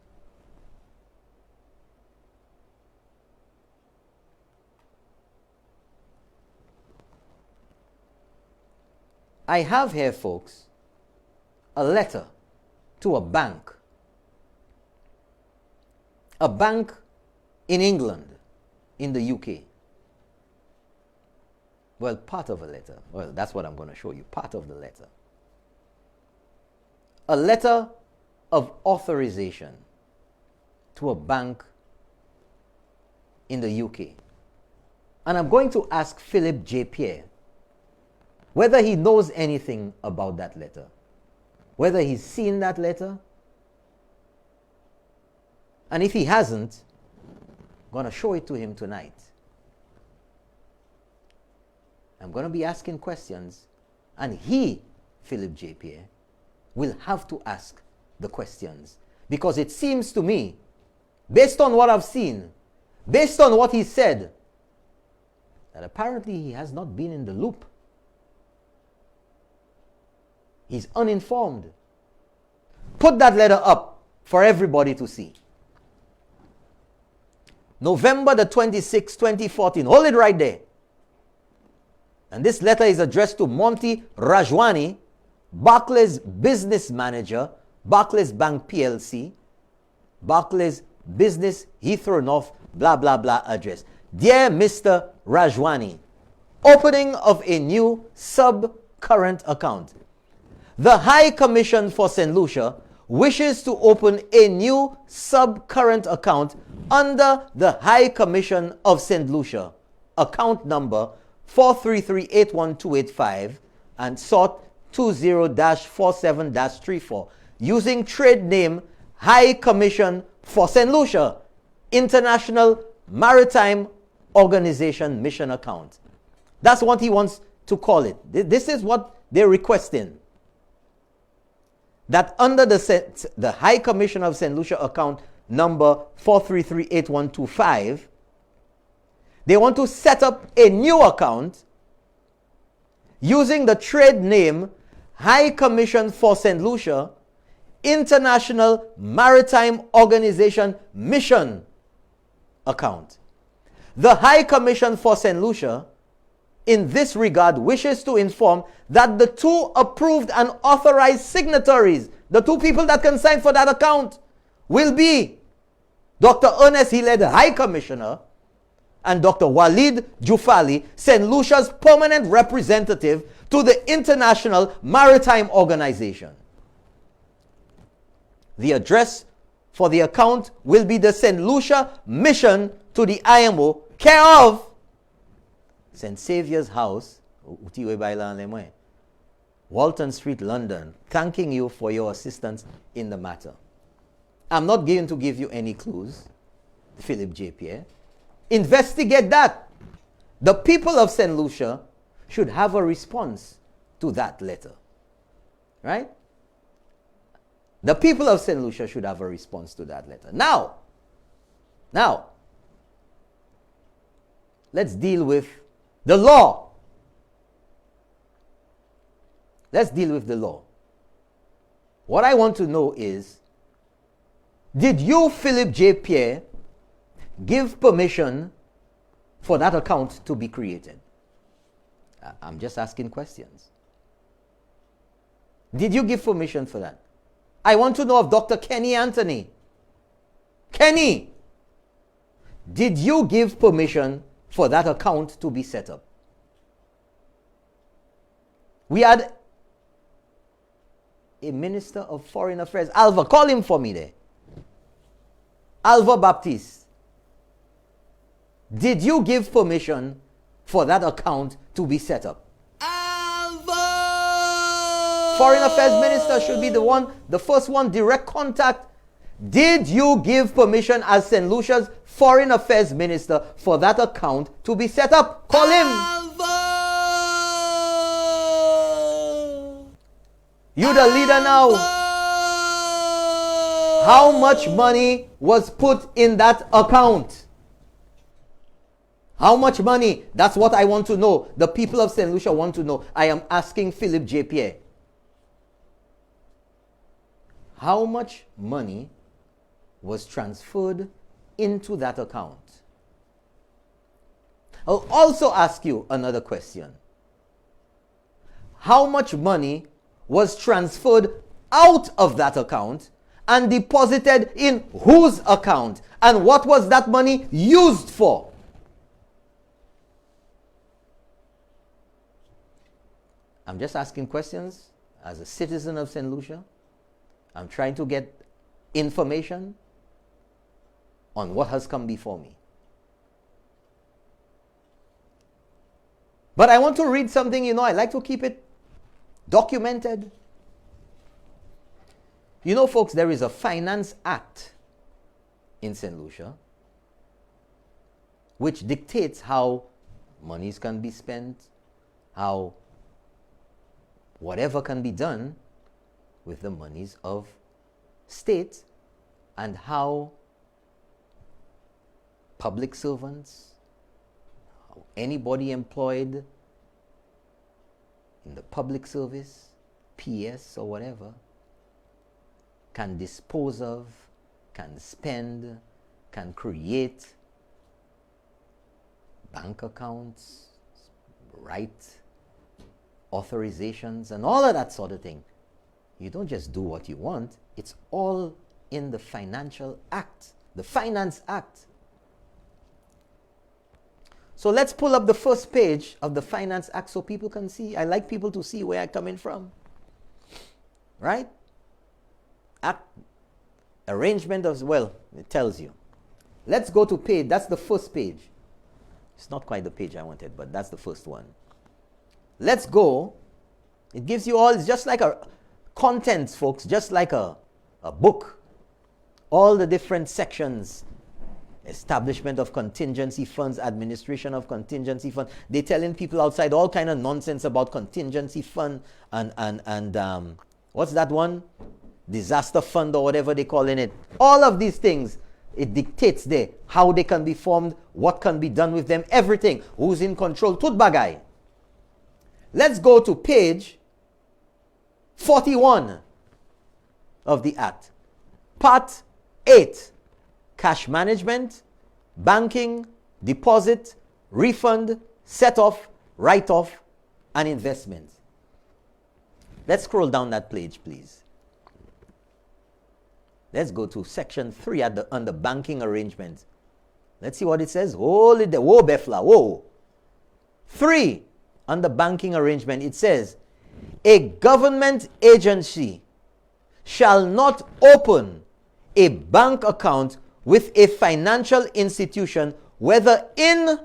a letter to a bank in England, in the UK. Well, part of a letter. Well, that's what I'm going to show you. Part of the letter. A letter of authorization to a bank in the UK. And I'm going to ask Philip J. Pierre whether he knows anything about that letter. Whether he's seen that letter. And if he hasn't, I'm going to show it to him tonight. I'm going to be asking questions, and he, Philip J. Pierre, will have to ask the questions. Because it seems to me, based on what I've seen, based on what he said, that apparently he has not been in the loop. He's uninformed. Put that letter up for everybody to see. November the 26th, 2014. Hold it right there. And this letter is addressed to Monty Rajwani, Barclays business manager, Barclays Bank PLC, Barclays Business Heathrow North, blah, blah, blah address. Dear Mr. Rajwani, opening of a new sub-current account. The High Commission for St. Lucia wishes to open a new sub-current account under the High Commission of St. Lucia. Account number 433-81285 and sort 20-47-34 using trade name High Commission for St. Lucia International Maritime Organization Mission Account. That's what he wants to call it. This is what they're requesting. That under the High Commission of St. Lucia account number 433-8125, they want to set up a new account using the trade name High Commission for St. Lucia International Maritime Organization Mission Account. The High Commission for St. Lucia, in this regard, wishes to inform that the two approved and authorized signatories, the two people that can sign for that account, will be Dr. Ernest Hille, the High Commissioner, and Dr. Walid Jufali, St. Lucia's permanent representative to the International Maritime Organization. The address for the account will be the St. Lucia Mission to the IMO, care of St. Saviour's House, Utiwe Baila Lemwe. Walton Street, London, thanking you for your assistance in the matter. I'm not going to give you any clues, Philip J. Pierre. Investigate that. The people of St. Lucia should have a response to that letter. Right? The people of St. Lucia should have a response to that letter. Now, let's deal with the law. Let's deal with the law. What I want to know is, did you, Philip J. Pierre, give permission for that account to be created? I'm just asking questions. Did you give permission for that? I want to know of Dr. Kenny Anthony. Kenny, did you give permission for that account to be set up? We had a Minister of Foreign Affairs, Alva, call him for me there. Alva Baptiste. Did you give permission for that account to be set up? Alva! Foreign Affairs Minister should be the first one, direct contact. Did you give permission as St. Lucia's Foreign Affairs Minister for that account to be set up? Call him. Alva! You the leader now. How much money was put in that account? How much money? That's what I want to know. The people of St. Lucia want to know. I am asking Philip J. Pierre. How much money was transferred into that account? I'll also ask you another question. How much money was transferred out of that account and deposited in whose account? And what was that money used for? I'm just asking questions as a citizen of St. Lucia. I'm trying to get information on what has come before me. But I want to read something, I like to keep it documented. Folks, there is a Finance Act in St. Lucia which dictates how monies can be spent, how whatever can be done with the monies of state, and how public servants, how anybody employed in the public service, PS or whatever, can dispose of, can spend, can create bank accounts, write authorizations, and all of that sort of thing. You don't just do what you want. It's all in the Financial Act, the Finance Act. So let's pull up the first page of the Finance Act so people can see. I like people to see where I'm coming from. Right? Act, arrangement of, it tells you. Let's go to page, that's the first page. It's not quite the page I wanted, but that's the first one. Let's go. It gives you all, it's just like a contents, folks, just like a book. All the different sections. Establishment of contingency funds, administration of contingency fund. They're telling people outside all kind of nonsense about contingency fund and what's that one? Disaster fund or whatever they're calling it. All of these things, it dictates there how they can be formed, what can be done with them, everything. Who's in control? Tut bagay. Let's go to page 41 of the Act. Part 8. Cash management, banking, deposit, refund, set-off, write-off, and investment. Let's scroll down that page, please. Let's go to section 3 under banking arrangement. Let's see what it says. Hold it there. Whoa, Befla. Whoa. 3, under banking arrangement, it says, a government agency shall not open a bank account with a financial institution, whether in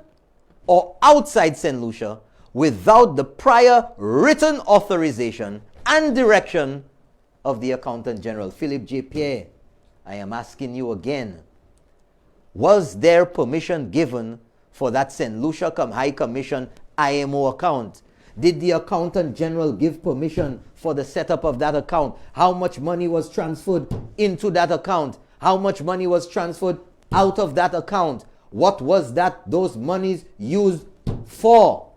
or outside St. Lucia, without the prior written authorization and direction of the Accountant General. Philip J. Pierre, I am asking you again, was there permission given for that St. Lucia High Commission IMO account? Did the Accountant General give permission for the setup of that account? How much money was transferred into that account? How much money was transferred out of that account? What was those monies used for?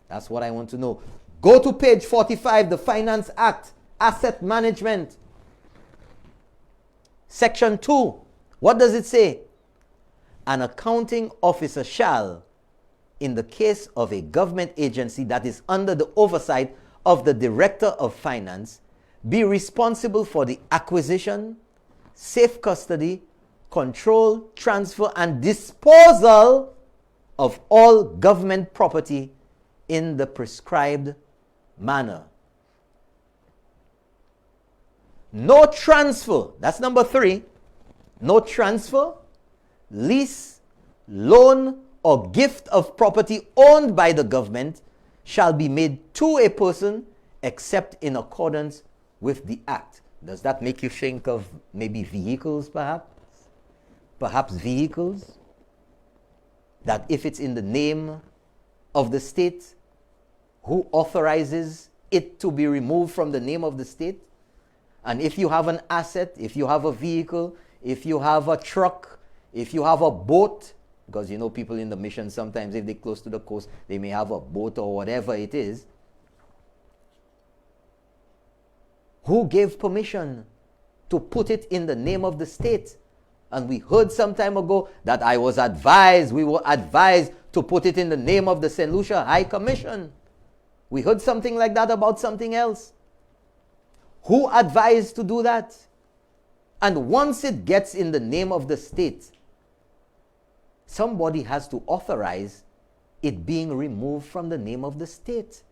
That's what I want to know. Go to page 45, the Finance Act, Asset Management. Section 2. What does it say? An accounting officer shall, in the case of a government agency that is under the oversight of the Director of Finance, be responsible for the acquisition, safe custody, control, transfer, and disposal of all government property in the prescribed manner. No transfer, that's number 3. No transfer, lease, loan, or gift of property owned by the government shall be made to a person except in accordance with the Act. Does that make you think of maybe vehicles, perhaps? Perhaps vehicles? That if it's in the name of the state, who authorizes it to be removed from the name of the state? And if you have an asset, if you have a vehicle, if you have a truck, if you have a boat, because you know people in the mission sometimes if they're close to the coast, they may have a boat or whatever it is. Who gave permission to put it in the name of the state? And we heard some time ago that we were advised to put it in the name of the St. Lucia High Commission. We heard something like that about something else. Who advised to do that? And once it gets in the name of the state, somebody has to authorize it being removed from the name of the state.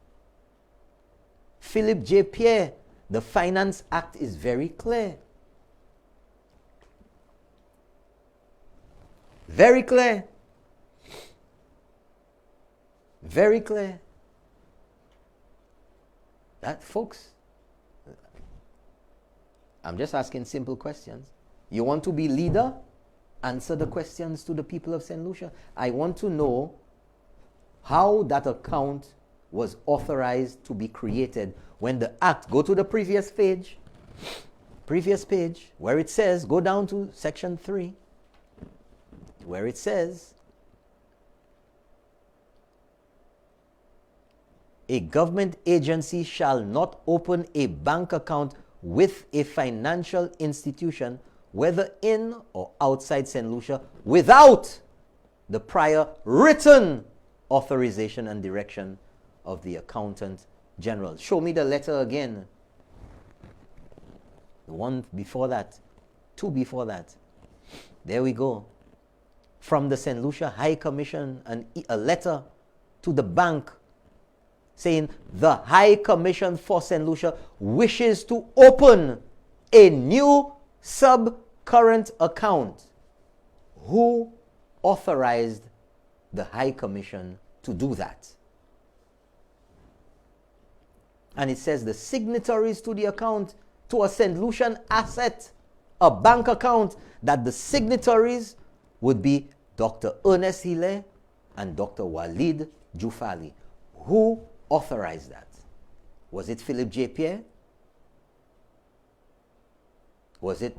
Philip J. Pierre, the Finance Act is very clear. Very clear. Very clear. That, folks, I'm just asking simple questions. You want to be leader? Answer the questions to the people of St. Lucia. I want to know how that account was authorized to be created when the act, go to the previous page, where it says, go down to section 3, where it says, a government agency shall not open a bank account with a financial institution, whether in or outside St. Lucia, without the prior written authorization and direction of the Accountant General. Show me the letter again. The one before that. 2 before that. There we go. From the St. Lucia High Commission, a letter to the bank saying the High Commission for St. Lucia wishes to open a new sub-current account. Who authorized the High Commission to do that? And it says the signatories to the account, to a St. Lucian asset, a bank account, that the signatories would be Dr. Ernest Hile and Dr. Walid Jufali. Who authorized that? Was it Philip J. Pierre? Was it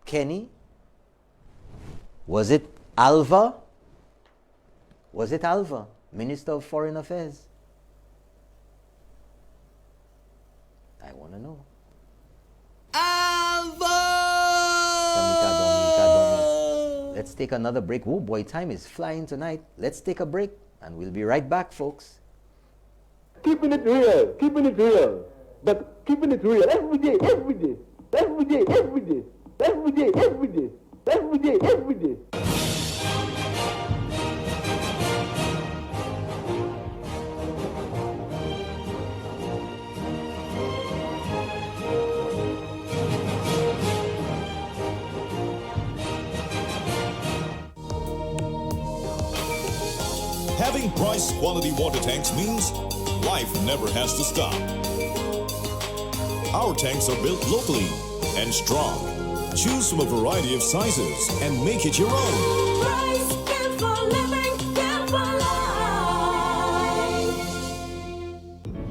Kenny? Was it Alva? Was it Alva, Minister of Foreign Affairs? I want to know. Alva! Let's take another break. Oh boy, time is flying tonight. Let's take a break and we'll be right back, folks.
Keeping it real. But keeping it real every day.
Having price quality water tanks means life never has to stop. Our tanks are built locally and strong. Choose from a variety of sizes and make it your own.
Price, built for living, built for life.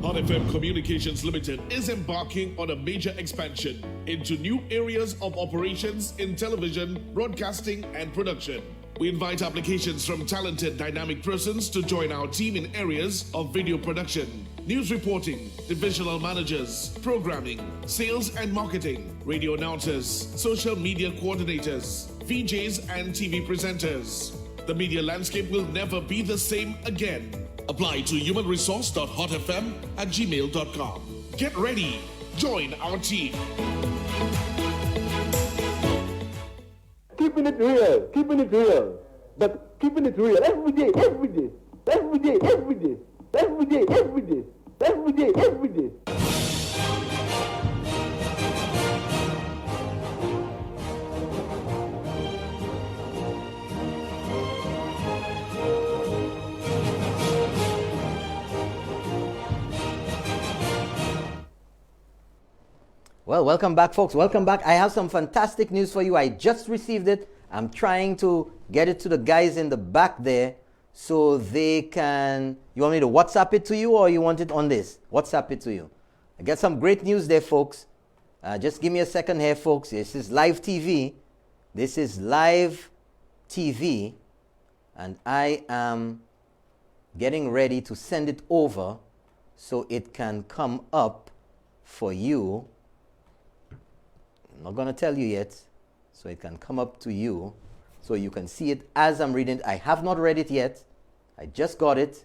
Hot FM Communications Limited is embarking on a major expansion into new areas of operations in television, broadcasting, and production. We invite applications from talented, dynamic persons to join our team in areas of video production, news reporting, divisional managers, programming, sales and marketing, radio announcers, social media coordinators, VJs and TV presenters. The media landscape will never be the same again. Apply to humanresource.hotfm@gmail.com. Get ready. Join our team.
Keeping it real, but keeping it real every day, every day, every day, every day, every day, every day, every day, every day.
Well, welcome back, folks. Welcome back. I have some fantastic news for you. I just received it. I'm trying to get it to the guys in the back there so they can... You want me to WhatsApp it to you or you want it on this? WhatsApp it to you. I got some great news there, folks. Just give me a second here, folks. This is live TV. This is live TV. And I am getting ready to send it over so it can come up for you. I'm not going to tell you yet, so it can come up to you, so you can see it as I'm reading it. I have not read it yet. I just got it.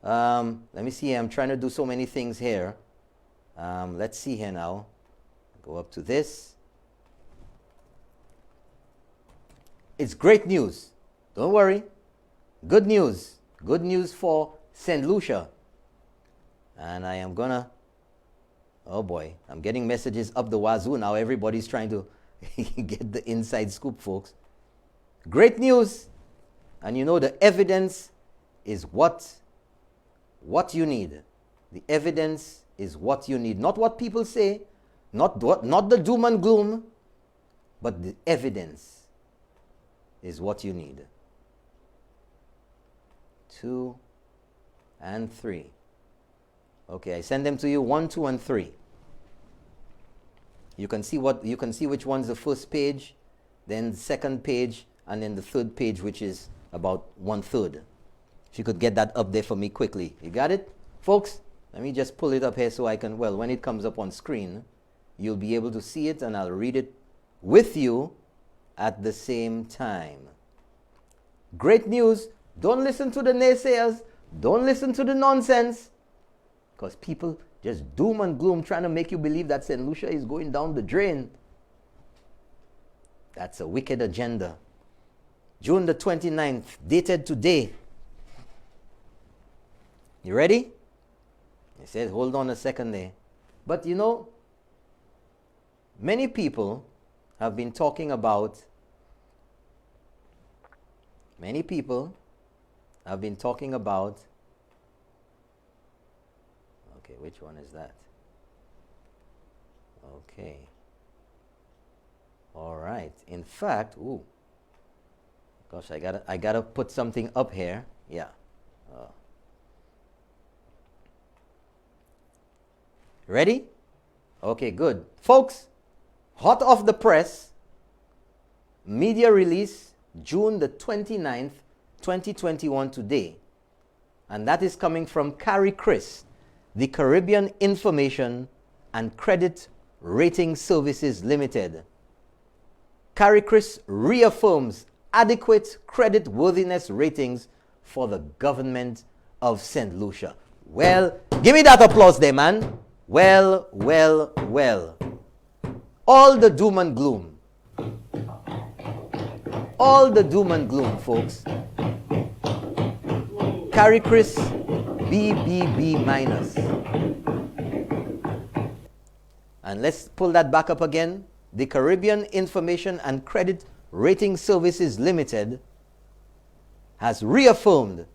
Let me see. I'm trying to do so many things here. Let's see here now. Go up to this. It's great news. Don't worry. Good news. Good news for St. Lucia. And I am going to... Oh boy, I'm getting messages up the wazoo now. Everybody's trying to get the inside scoop, folks. Great news. And you know the evidence is what you need. The evidence is what you need. Not what people say, not the doom and gloom, but the evidence is what you need. 2 and 3. Okay, I send them to you 1, 2, and 3. You can see which one's the first page, then the second page, and then the third page, which is about 1/3. If you could get that up there for me quickly. You got it? Folks, let me just pull it up here so I can, well, when it comes up on screen, you'll be able to see it and I'll read it with you at the same time. Great news. Don't listen to the naysayers. Don't listen to the nonsense. Because people just doom and gloom trying to make you believe that St. Lucia is going down the drain. That's a wicked agenda. June the 29th, dated today. You ready? He said, hold on a second there. But you know, many people have been talking about, okay, which one is that? Okay. All right. In fact, ooh, gosh, I gotta put something up here. Yeah. Ready? Okay, good. Folks, hot off the press, media release, June the 29th, 2021 today. And that is coming from Carrie Chris, the Caribbean Information and Credit Rating Services Limited. Carrie Chris reaffirms adequate credit worthiness ratings for the government of St. Lucia. Well, give me that applause there, man. Well, well, well. All the doom and gloom. All the doom and gloom, folks. Carrie Chris, BBB minus. And let's pull that back up again. The Caribbean Information and Credit Rating Services Limited has reaffirmed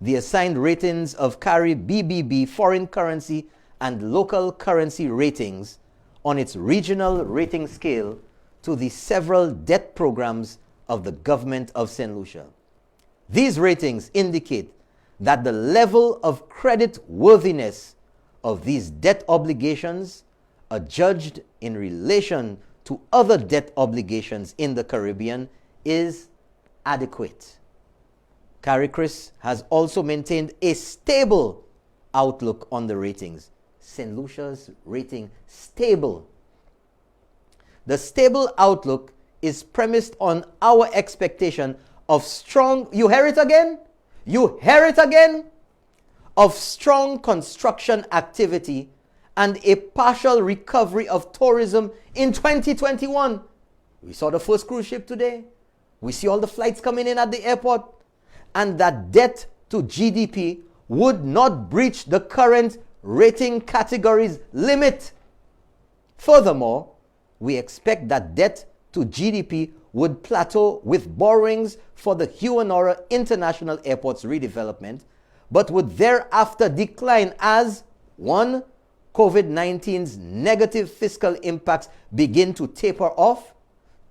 the assigned ratings of CARI BBB foreign currency and local currency ratings on its regional rating scale to the several debt programs of the government of St. Lucia. These ratings indicate that the level of credit worthiness of these debt obligations are judged in relation to other debt obligations in the Caribbean is adequate. CARICRIS has also maintained a stable outlook on the ratings. St. Lucia's rating stable. The stable outlook is premised on our expectation of strong, you hear it again? You hear it again? Of strong construction activity and a partial recovery of tourism in 2021. We saw the first cruise ship today. We see all the flights coming in at the airport. And that debt to GDP would not breach the current rating categories limit. Furthermore, we expect that debt to GDP would plateau with borrowings for the Huanora International Airport's redevelopment, but would thereafter decline as 1. COVID-19's negative fiscal impacts begin to taper off.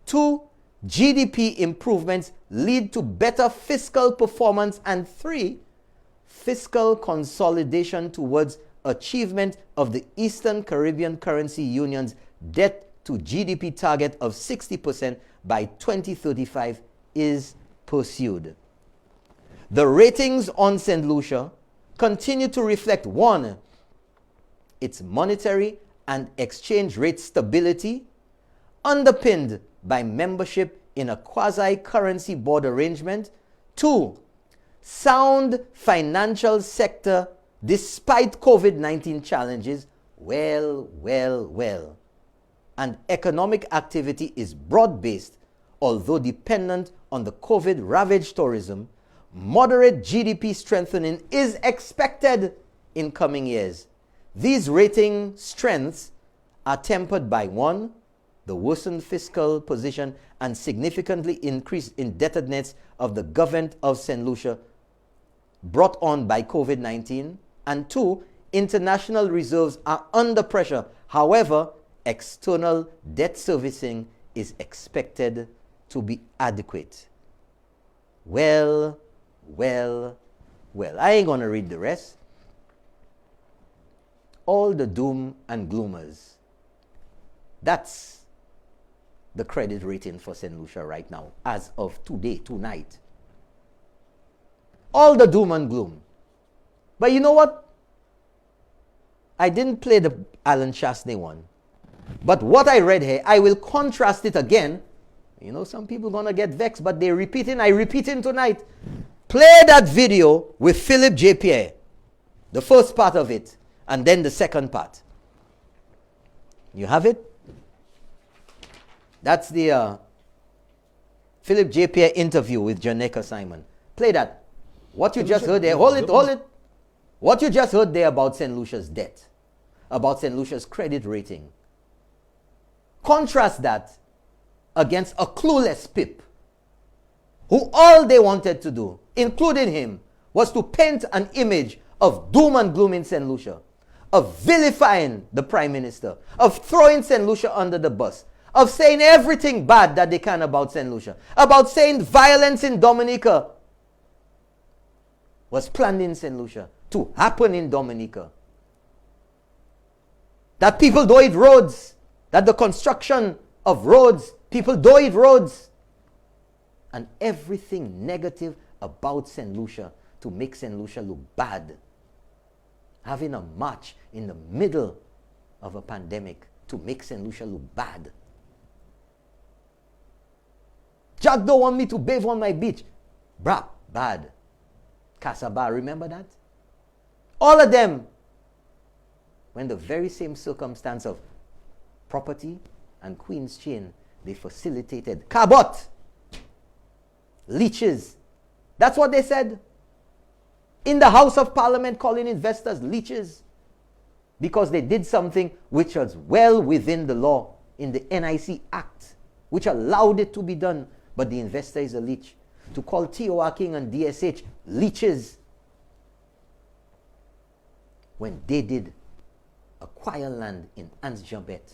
2. GDP improvements lead to better fiscal performance. And 3. Fiscal consolidation towards achievement of the Eastern Caribbean Currency Union's debt to GDP target of 60% by 2035 is pursued. The ratings on St. Lucia continue to reflect 1. Its monetary and exchange rate stability, underpinned by membership in a quasi-currency board arrangement. 2. Sound financial sector despite COVID-19 challenges. Well. And economic activity is broad-based, although dependent on the COVID-ravaged tourism. Moderate GDP strengthening is expected in coming years. These rating strengths are tempered by 1. The worsened fiscal position and significantly increased indebtedness of the government of St. Lucia brought on by COVID-19. And 2. International reserves are under pressure. However, external debt servicing is expected to be adequate. Well. I ain't gonna read the rest. All the doom and gloomers. That's the credit rating for St. Lucia right now, as of today, tonight. All the doom and gloom. But you know what? I didn't play the Alan Chastney one. But what I read here, I will contrast it again. You know, some people gonna get vexed, but they're repeating. I repeating tonight. Play that video with Philip J. Pierre. The first part of it, and then the second part. You have it? That's the Philip J. Pierre interview with Janeka Simon. Play that. What you just heard there, hold it. What you just heard there about St. Lucia's debt, about St. Lucia's credit rating. Contrast that against a clueless pip, who all they wanted to do, including him, was to paint an image of doom and gloom in St. Lucia, of vilifying the Prime Minister, of throwing St. Lucia under the bus, of saying everything bad that they can about St. Lucia, about saying violence in Dominica was planned in St. Lucia to happen in Dominica. That people don't eat roads, that the construction of roads, people don't eat roads, and everything negative about St. Lucia to make St. Lucia look bad. Having a march in the middle of a pandemic to make St. Lucia look bad. Jack don't want me to bathe on my beach. Bruh, bad. Casaba, remember that? All of them, when the very same circumstance of property and Queen's Chain, they facilitated cabot, leeches. That's what they said. In the House of Parliament, calling investors leeches because they did something which was well within the law in the NIC Act, which allowed it to be done, but the investor is a leech. To call TOR King and DSH leeches when they did acquire land in Ansjabet.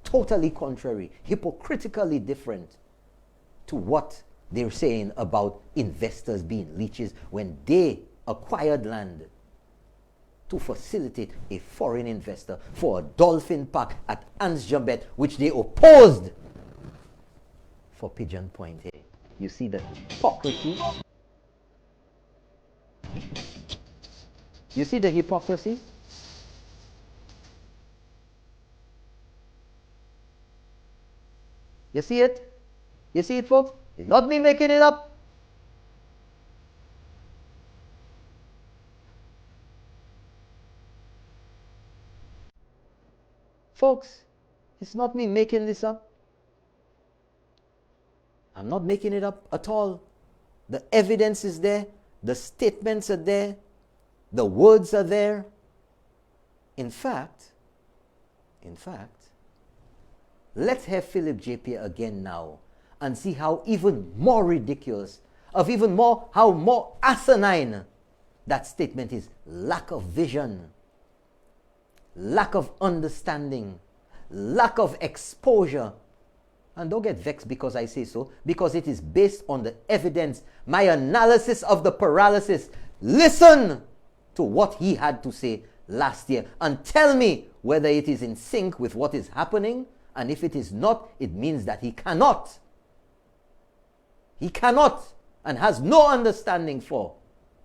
Totally contrary, hypocritically different to what they're saying about investors being leeches when they acquired land to facilitate a foreign investor for a dolphin park at Ansjabet, which they opposed for Pigeon Point here. You see the hypocrisy? You see the hypocrisy? You see it? You see it, folks? It's not me making it up. Folks, it's not me making this up. I'm not making it up at all. The evidence is there. The statements are there. The words are there. In fact, let's have Philip Japier again now and see how even more ridiculous, how more asinine that statement is. Lack of vision, lack of understanding, lack of exposure. And don't get vexed because I say so, because it is based on the evidence, my analysis of the paralysis. Listen to what he had to say last year and tell me whether it is in sync with what is happening. And if it is not, it means that he cannot and has no understanding for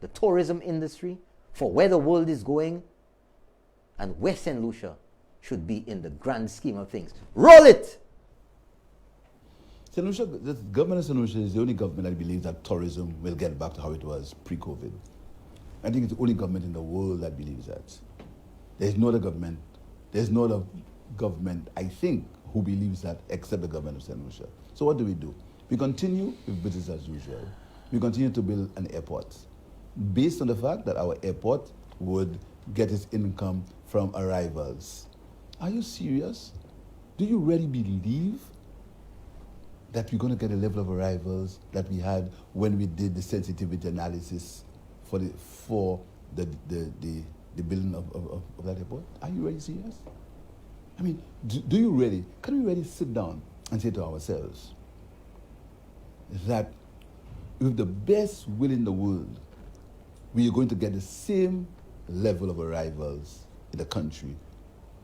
the tourism industry, for where the world is going, and where St. Lucia should be in the grand scheme of things. Roll it!
St. Lucia, the government of St. Lucia is the only government that believes that tourism will get back to how it was pre-COVID. I think it's the only government in the world that believes that. There's no other government, I think, who believes that except the government of St. Lucia. So what do? We continue with business as usual. We continue to build an airport based on the fact that our airport would get its income from arrivals. Are you serious? Do you really believe that we're going to get a level of arrivals that we had when we did the sensitivity analysis for the building of that airport? Are you really serious? I mean, do you really, can we really sit down and say to ourselves that with the best will in the world, we are going to get the same level of arrivals in the country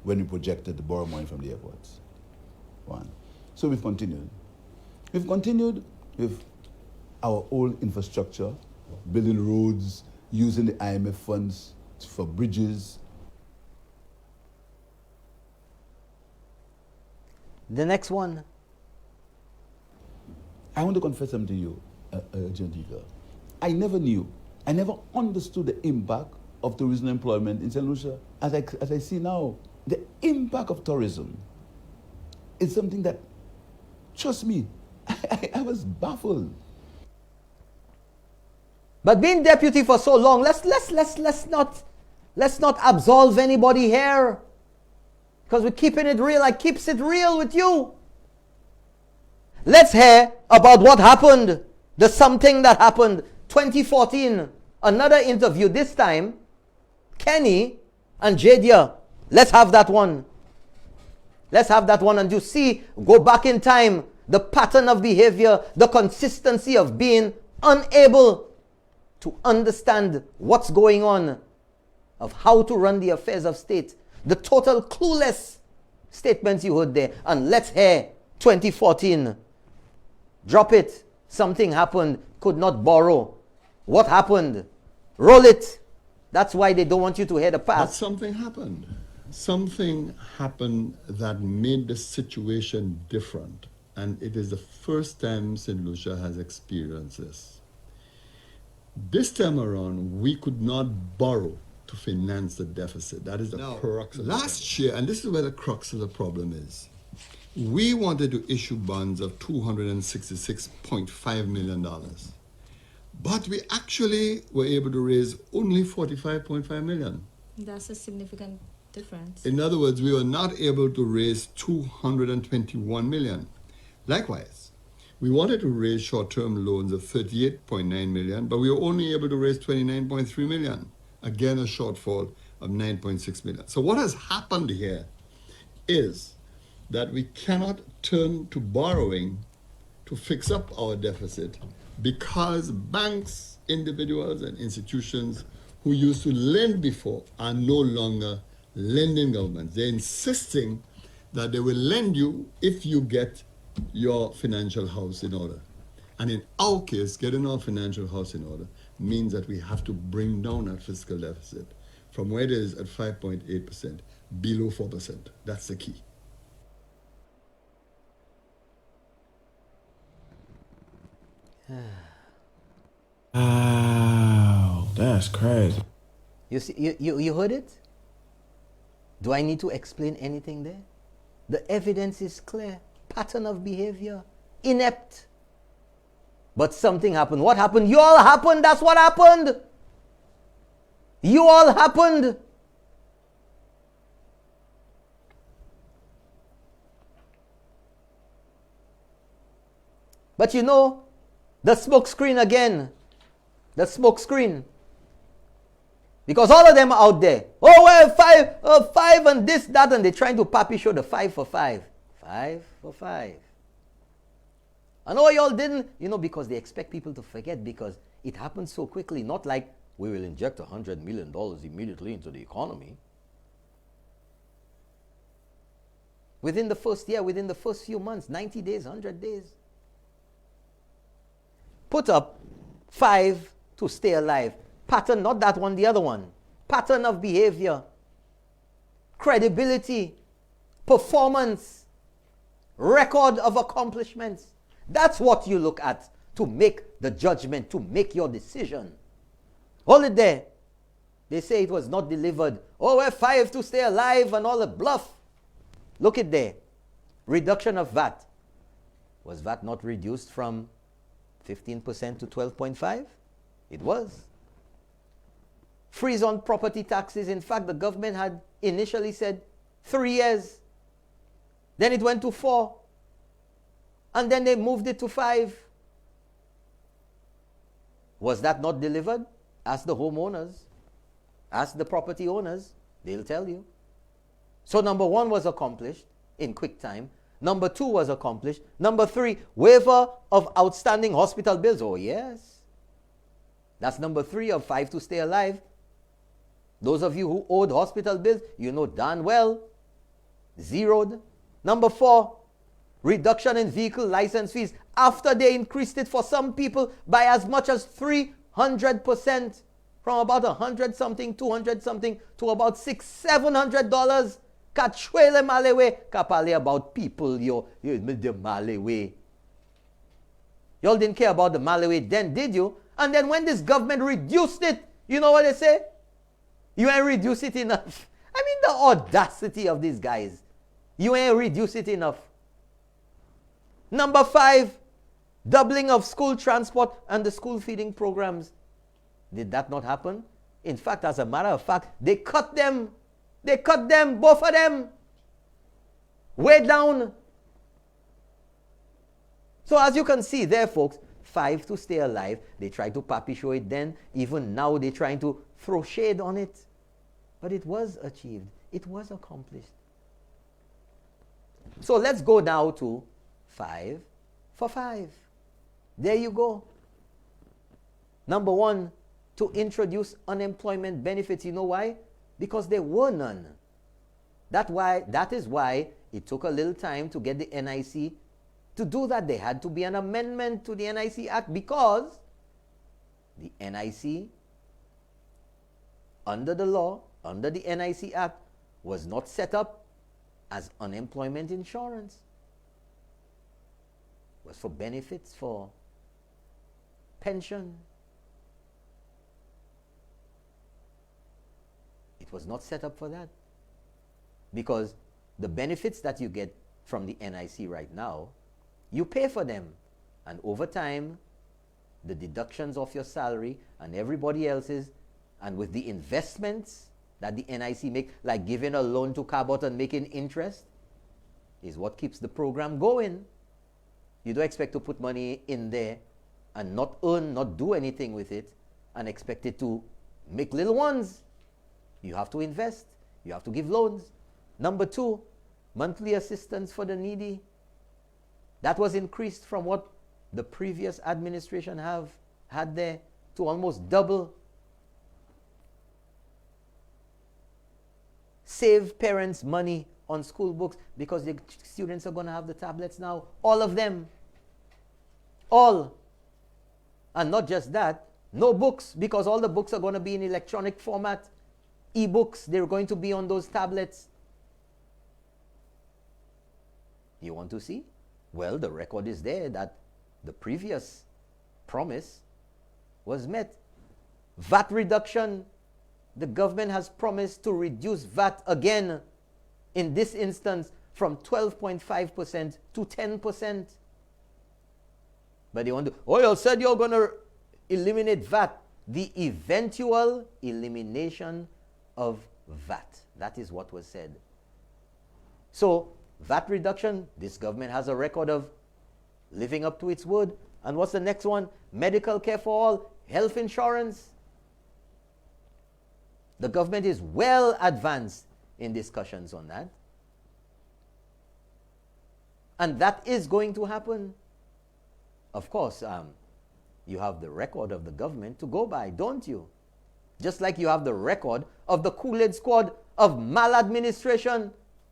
when we projected to borrow money from the airports? One. So we've continued. We've continued with our old infrastructure, building roads, using the IMF funds for bridges.
The next one.
I want to confess something to you, Gentica. I never understood the impact of tourism employment in St. Lucia. As I see now, the impact of tourism is something that, trust me, I was baffled.
But being deputy for so long, let's not absolve anybody here, because we're keeping it real. I keeps it real with you. Let's hear about what happened, the something that happened 2014. Another interview, this time Kenny and Jadia. Let's have that one. Let's have that one, and you see, go back in time, the pattern of behavior, the consistency of being unable to understand what's going on, of how to run the affairs of state, the total clueless statements you heard there. And let's hear 2014. Drop it. Something happened. Could not borrow. What happened? Roll it. That's why they don't want you to hear the past.
But something happened. Something happened that made the situation different. And it is the first time St. Lucia has experienced this. This time around, we could not borrow to finance the deficit. That is the crux of last year, and this is where the crux of the problem is. We wanted to issue bonds of $266.5 million. But we actually were able to raise only $45.5 million.
That's a significant difference.
In other words, we were not able to raise $221 million. Likewise, we wanted to raise short-term loans of $38.9 million, but we were only able to raise $29.3 million. Again, a shortfall of 9.6 million. So what has happened here is that we cannot turn to borrowing to fix up our deficit because banks, individuals, and institutions who used to lend before are no longer lending governments. They're insisting that they will lend you if you get your financial house in order. And in our case, getting our financial house in order means that we have to bring down our fiscal deficit from where it is at 5.8% below 4%. That's the key.
Wow, that's crazy.
You see, you heard it? Do I need to explain anything there? The evidence is clear. Pattern of behavior. Inept. But something happened. What happened? You all happened. That's what happened. You all happened. But you know, the smoke screen again. The smoke screen. Because all of them are out there. Oh, well, five and this, that, and they're trying to pappy show the 5 for 5. 5 for 5. I know y'all didn't, because they expect people to forget because it happened so quickly. Not like we will inject $100 million immediately into the economy. Within the first year, within the first few months, 90 days, 100 days. Put up 5 to stay alive. Pattern, not that one, the other one. Pattern of behavior. Credibility. Performance. Record of accomplishments. That's what you look at to make the judgment, to make your decision. Hold it there. They say it was not delivered. Oh, we're 5 to stay alive and all the bluff. Look at there. Reduction of VAT. Was VAT not reduced from 15% to 12.5%? It was. Freeze on property taxes. In fact, the government had initially said 3 years. Then it went to 4. And then they moved it to 5. Was that not delivered? Ask the homeowners. Ask the property owners. They'll tell you. So number 1 was accomplished in quick time. Number 2 was accomplished. Number 3, waiver of outstanding hospital bills. Oh, yes. That's number 3 of 5 to stay alive. Those of you who owed hospital bills, you know darn well. Zeroed. Number 4, reduction in vehicle license fees after they increased it for some people by as much as 300%. From about 100-something, 200-something to about $600-700. Kachwele malewe. Kapale about people, the malewe. Y'all didn't care about the malewe then, did you? And then when this government reduced it, you know what they say? You ain't reduce it enough. I mean, the audacity of these guys. You ain't reduce it enough. Number 5, doubling of school transport and the school feeding programs. Did that not happen? In fact, as a matter of fact, they cut them. They cut them, both of them. Way down. So as you can see there, folks, 5 to stay alive. They tried to pappy show it then. Even now they're trying to throw shade on it. But it was achieved. It was accomplished. So let's go now to 5 for 5. There you go. Number 1, to introduce unemployment benefits. You know why? Because there were none. That is why it took a little time to get the NIC to do that. There had to be an amendment to the NIC Act because the NIC, under the law, under the NIC Act, was not set up as unemployment insurance. It was for benefits, for pension. It was not set up for that. Because the benefits that you get from the NIC right now, you pay for them. And over time, the deductions of your salary and everybody else's, and with the investments that the NIC make, like giving a loan to Cabot and making interest, is what keeps the program going. You don't expect to put money in there and not earn, not do anything with it, and expect it to make little ones. You have to invest. You have to give loans. Number 2, monthly assistance for the needy. That was increased from what the previous administration had there to almost double. Save parents money on school books because the students are going to have the tablets now. All of them. All. And not just that, no books, because all the books are going to be in electronic format. E-books, they're going to be on those tablets. You want to see? Well, the record is there that the previous promise was met. VAT reduction, the government has promised to reduce VAT again, in this instance, from 12.5% to 10%. But they want to, you said you're going to eliminate VAT. The eventual elimination of VAT. That is what was said. So, VAT reduction, this government has a record of living up to its word. And what's the next one? Medical care for all, health insurance. The government is well advanced in discussions on that. And that is going to happen. Of course, you have the record of the government to go by, don't you? Just like you have the record of the Kool-Aid squad of maladministration,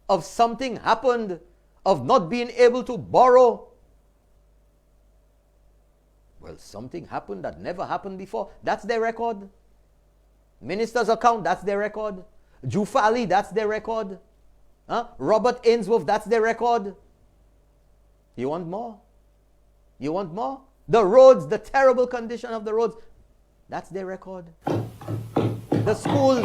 of something happened, of not being able to borrow. Well, something happened that never happened before. That's their record. Minister's account, that's their record. Jufali, that's their record. Robert Ainsworth, that's their record. You want more? You want more? The roads, the terrible condition of the roads, that's their record. The schools,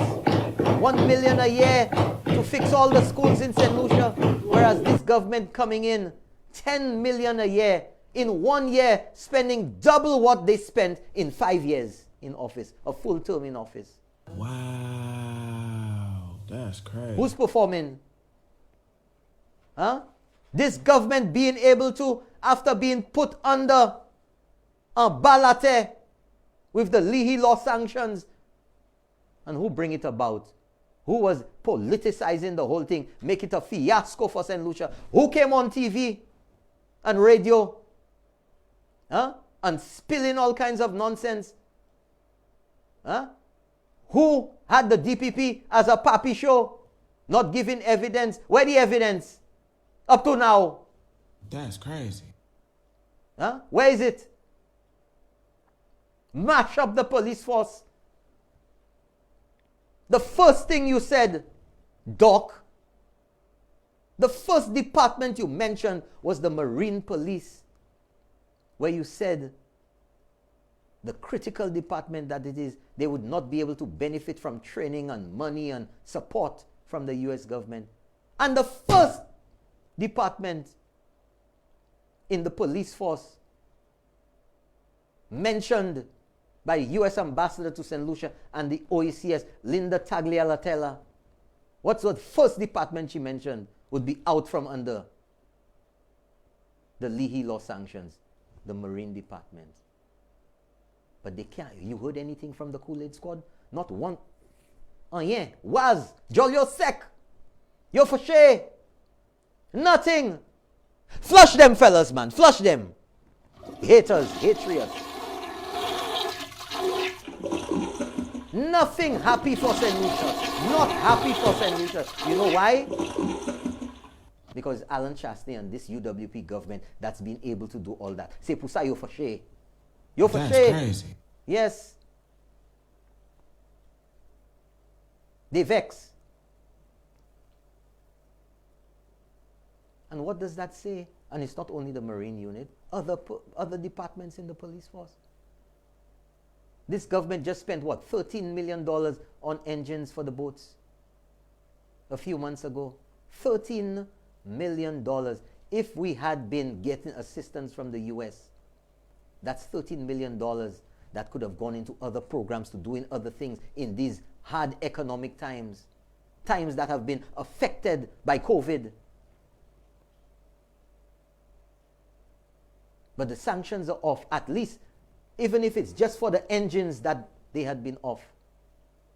1 million a year to fix all the schools in St. Lucia, whereas this government coming in 10 million a year in 1 year, spending double what they spent in 5 years in office, a full term in office.
Wow, that's crazy.
Who's performing? This government being able to, after being put under a balate with the Leahy law sanctions, and who bring it about? Who was politicizing the whole thing, make it a fiasco for St. Lucia? Who came on TV and radio and spilling all kinds of nonsense? Who had the DPP as a papi show, not giving evidence? Where the evidence? Up to now.
That's crazy.
Where is it? Mash up the police force. The first thing you said, Doc, the first department you mentioned was the Marine Police, where you said the critical department that it is, they would not be able to benefit from training and money and support from the US government. And the first department in the police force mentioned by US Ambassador to St. Lucia and the OECS, Linda Tagliatella. What's the first department she mentioned would be out from under the Leahy law sanctions? The Marine Department. But they can't. You heard anything from the Kool-Aid squad? Not one. Oh yeah, was Jolio Sec. Yo for sure. Nothing. Flush them fellas, man. Flush them. Haters, hatred. Nothing happy for St. Lucia. Not happy for St. Lucia. You know why? Because Alan Chastney and this UWP government that's been able to do all that. C'est pour ça yo fâché. Yo fâché.
That's crazy.
Yes. They vex. And what does that say? And it's not only the Marine unit, other departments in the police force. This government just spent, what, $13 million on engines for the boats a few months ago. $13 million. If we had been getting assistance from the US, that's $13 million that could have gone into other programs to doing other things in these hard economic times. Times that have been affected by COVID. But the sanctions are off, at least, even if it's just for the engines that they had been off.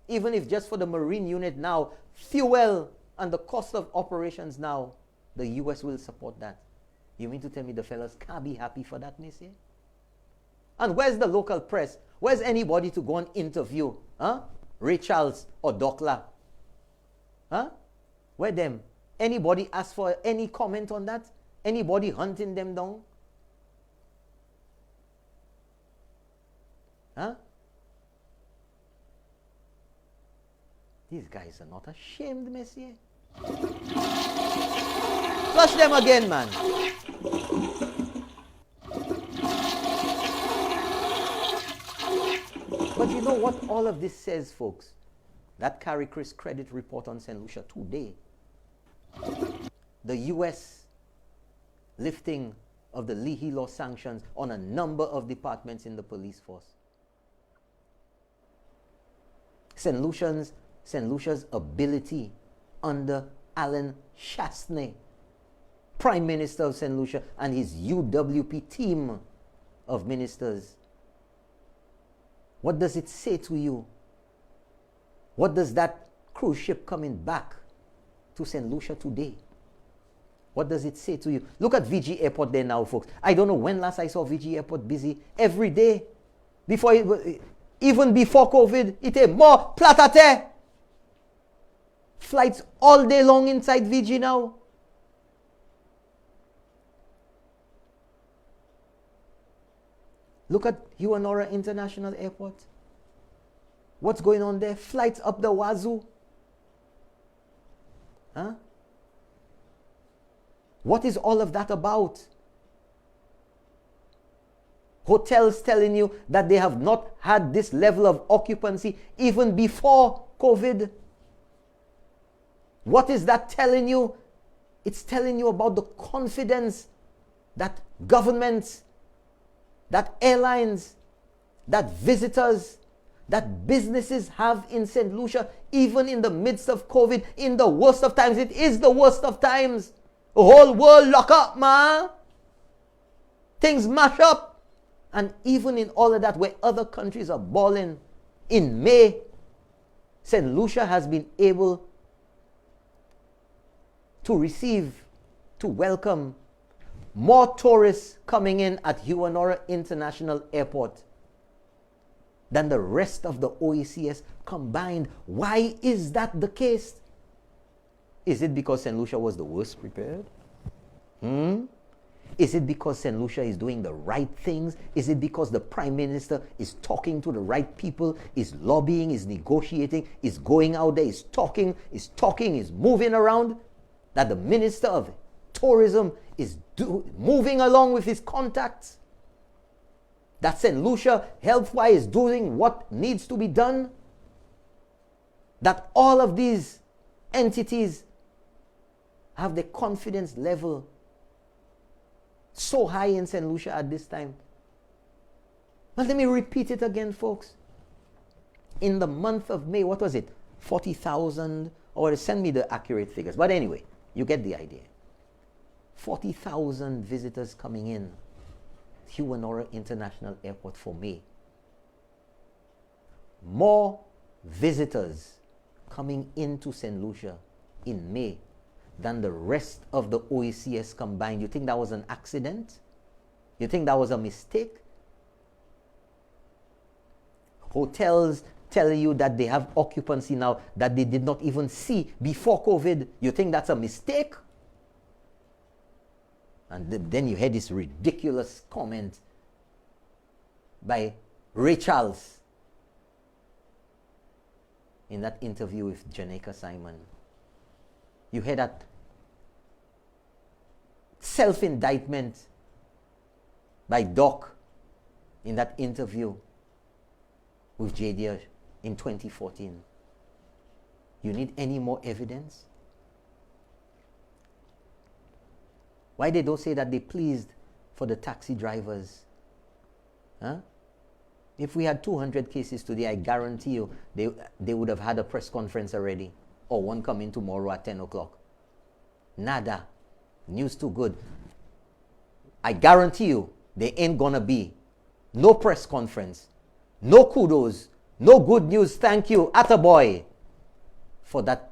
even if just for the Marine unit now, fuel and the cost of operations now, the US will support that. You mean to tell me the fellas can't be happy for that, Missy? And where's the local press? Where's anybody to go and interview? Huh? Ray Charles or Dokla? Huh? Where them? Anybody ask for any comment on that? Anybody hunting them down? Huh? These guys are not ashamed, Messier. Flush them again, man. But you know what all of this says, folks? That Carrie Chris credit report on St. Lucia today. The U.S. lifting of the Leahy law sanctions on a number of departments in the police force. St. Lucia's ability under Alan Shastney, Prime Minister of St. Lucia, and his UWP team of ministers. What does it say to you? What does that cruise ship coming back to St. Lucia today? What does it say to you? Look at VG Airport there now, folks. I don't know when last I saw VG Airport busy. Every day. Even before COVID, it is more platate. Flights all day long inside VG now. Look at Huanora International Airport. What's going on there? Flights up the wazoo. Huh? What is all of that about? Hotels telling you that they have not had this level of occupancy even before COVID. What is that telling you? It's telling you about the confidence that governments, that airlines, that visitors, that businesses have in St. Lucia, even in the midst of COVID, in the worst of times. It is the worst of times. The whole world lock up, man. Things mash up. And even in all of that, where other countries are balling, in May, St. Lucia has been able to receive, to welcome more tourists coming in at Huanora International Airport than the rest of the OECS combined. Why is that the case? Is it because St. Lucia was the worst prepared? Is it because St. Lucia is doing the right things? Is it because the Prime Minister is talking to the right people, is lobbying, is negotiating, is going out there, is talking, is moving around? That the Minister of Tourism is moving along with his contacts? That St. Lucia, health-wise, is doing what needs to be done? That all of these entities have the confidence level so high in St. Lucia at this time. Well, let me repeat it again, folks. In the month of May, what was it? 40,000, or send me the accurate figures. But anyway, you get the idea. 40,000 visitors coming in Huanora International Airport for May. More visitors coming into St. Lucia in May than the rest of the OECS combined. You think that was an accident? You think that was a mistake? Hotels tell you that they have occupancy now that they did not even see before COVID. You think that's a mistake? And then you heard this ridiculous comment by Ray Charles in that interview with Janeka Simon. You heard that self-indictment by Doc in that interview with JD in 2014. You need any more evidence? Why they don't say that they pleased for the taxi drivers? Huh? If we had 200 cases today, I guarantee you they would have had a press conference already, or one coming tomorrow at 10 o'clock. Nada. News too good. I guarantee you there ain't gonna be no press conference, no kudos, No good news, thank you, Attaboy, for that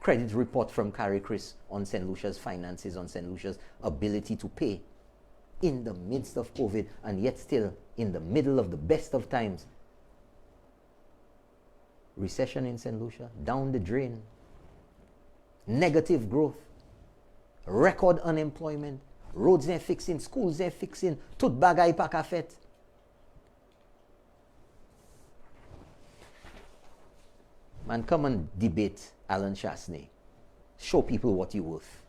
credit report from Carrie Chris on St. Lucia's finances, on St. Lucia's ability to pay in the midst of COVID, and yet still in the middle of the best of times. Recession in St. Lucia, down the drain, negative growth, record unemployment, roads they're fixing, schools they're fixing, tout bagay pa ka fet. Man, come and debate Alan Chasney. Show people what you're worth.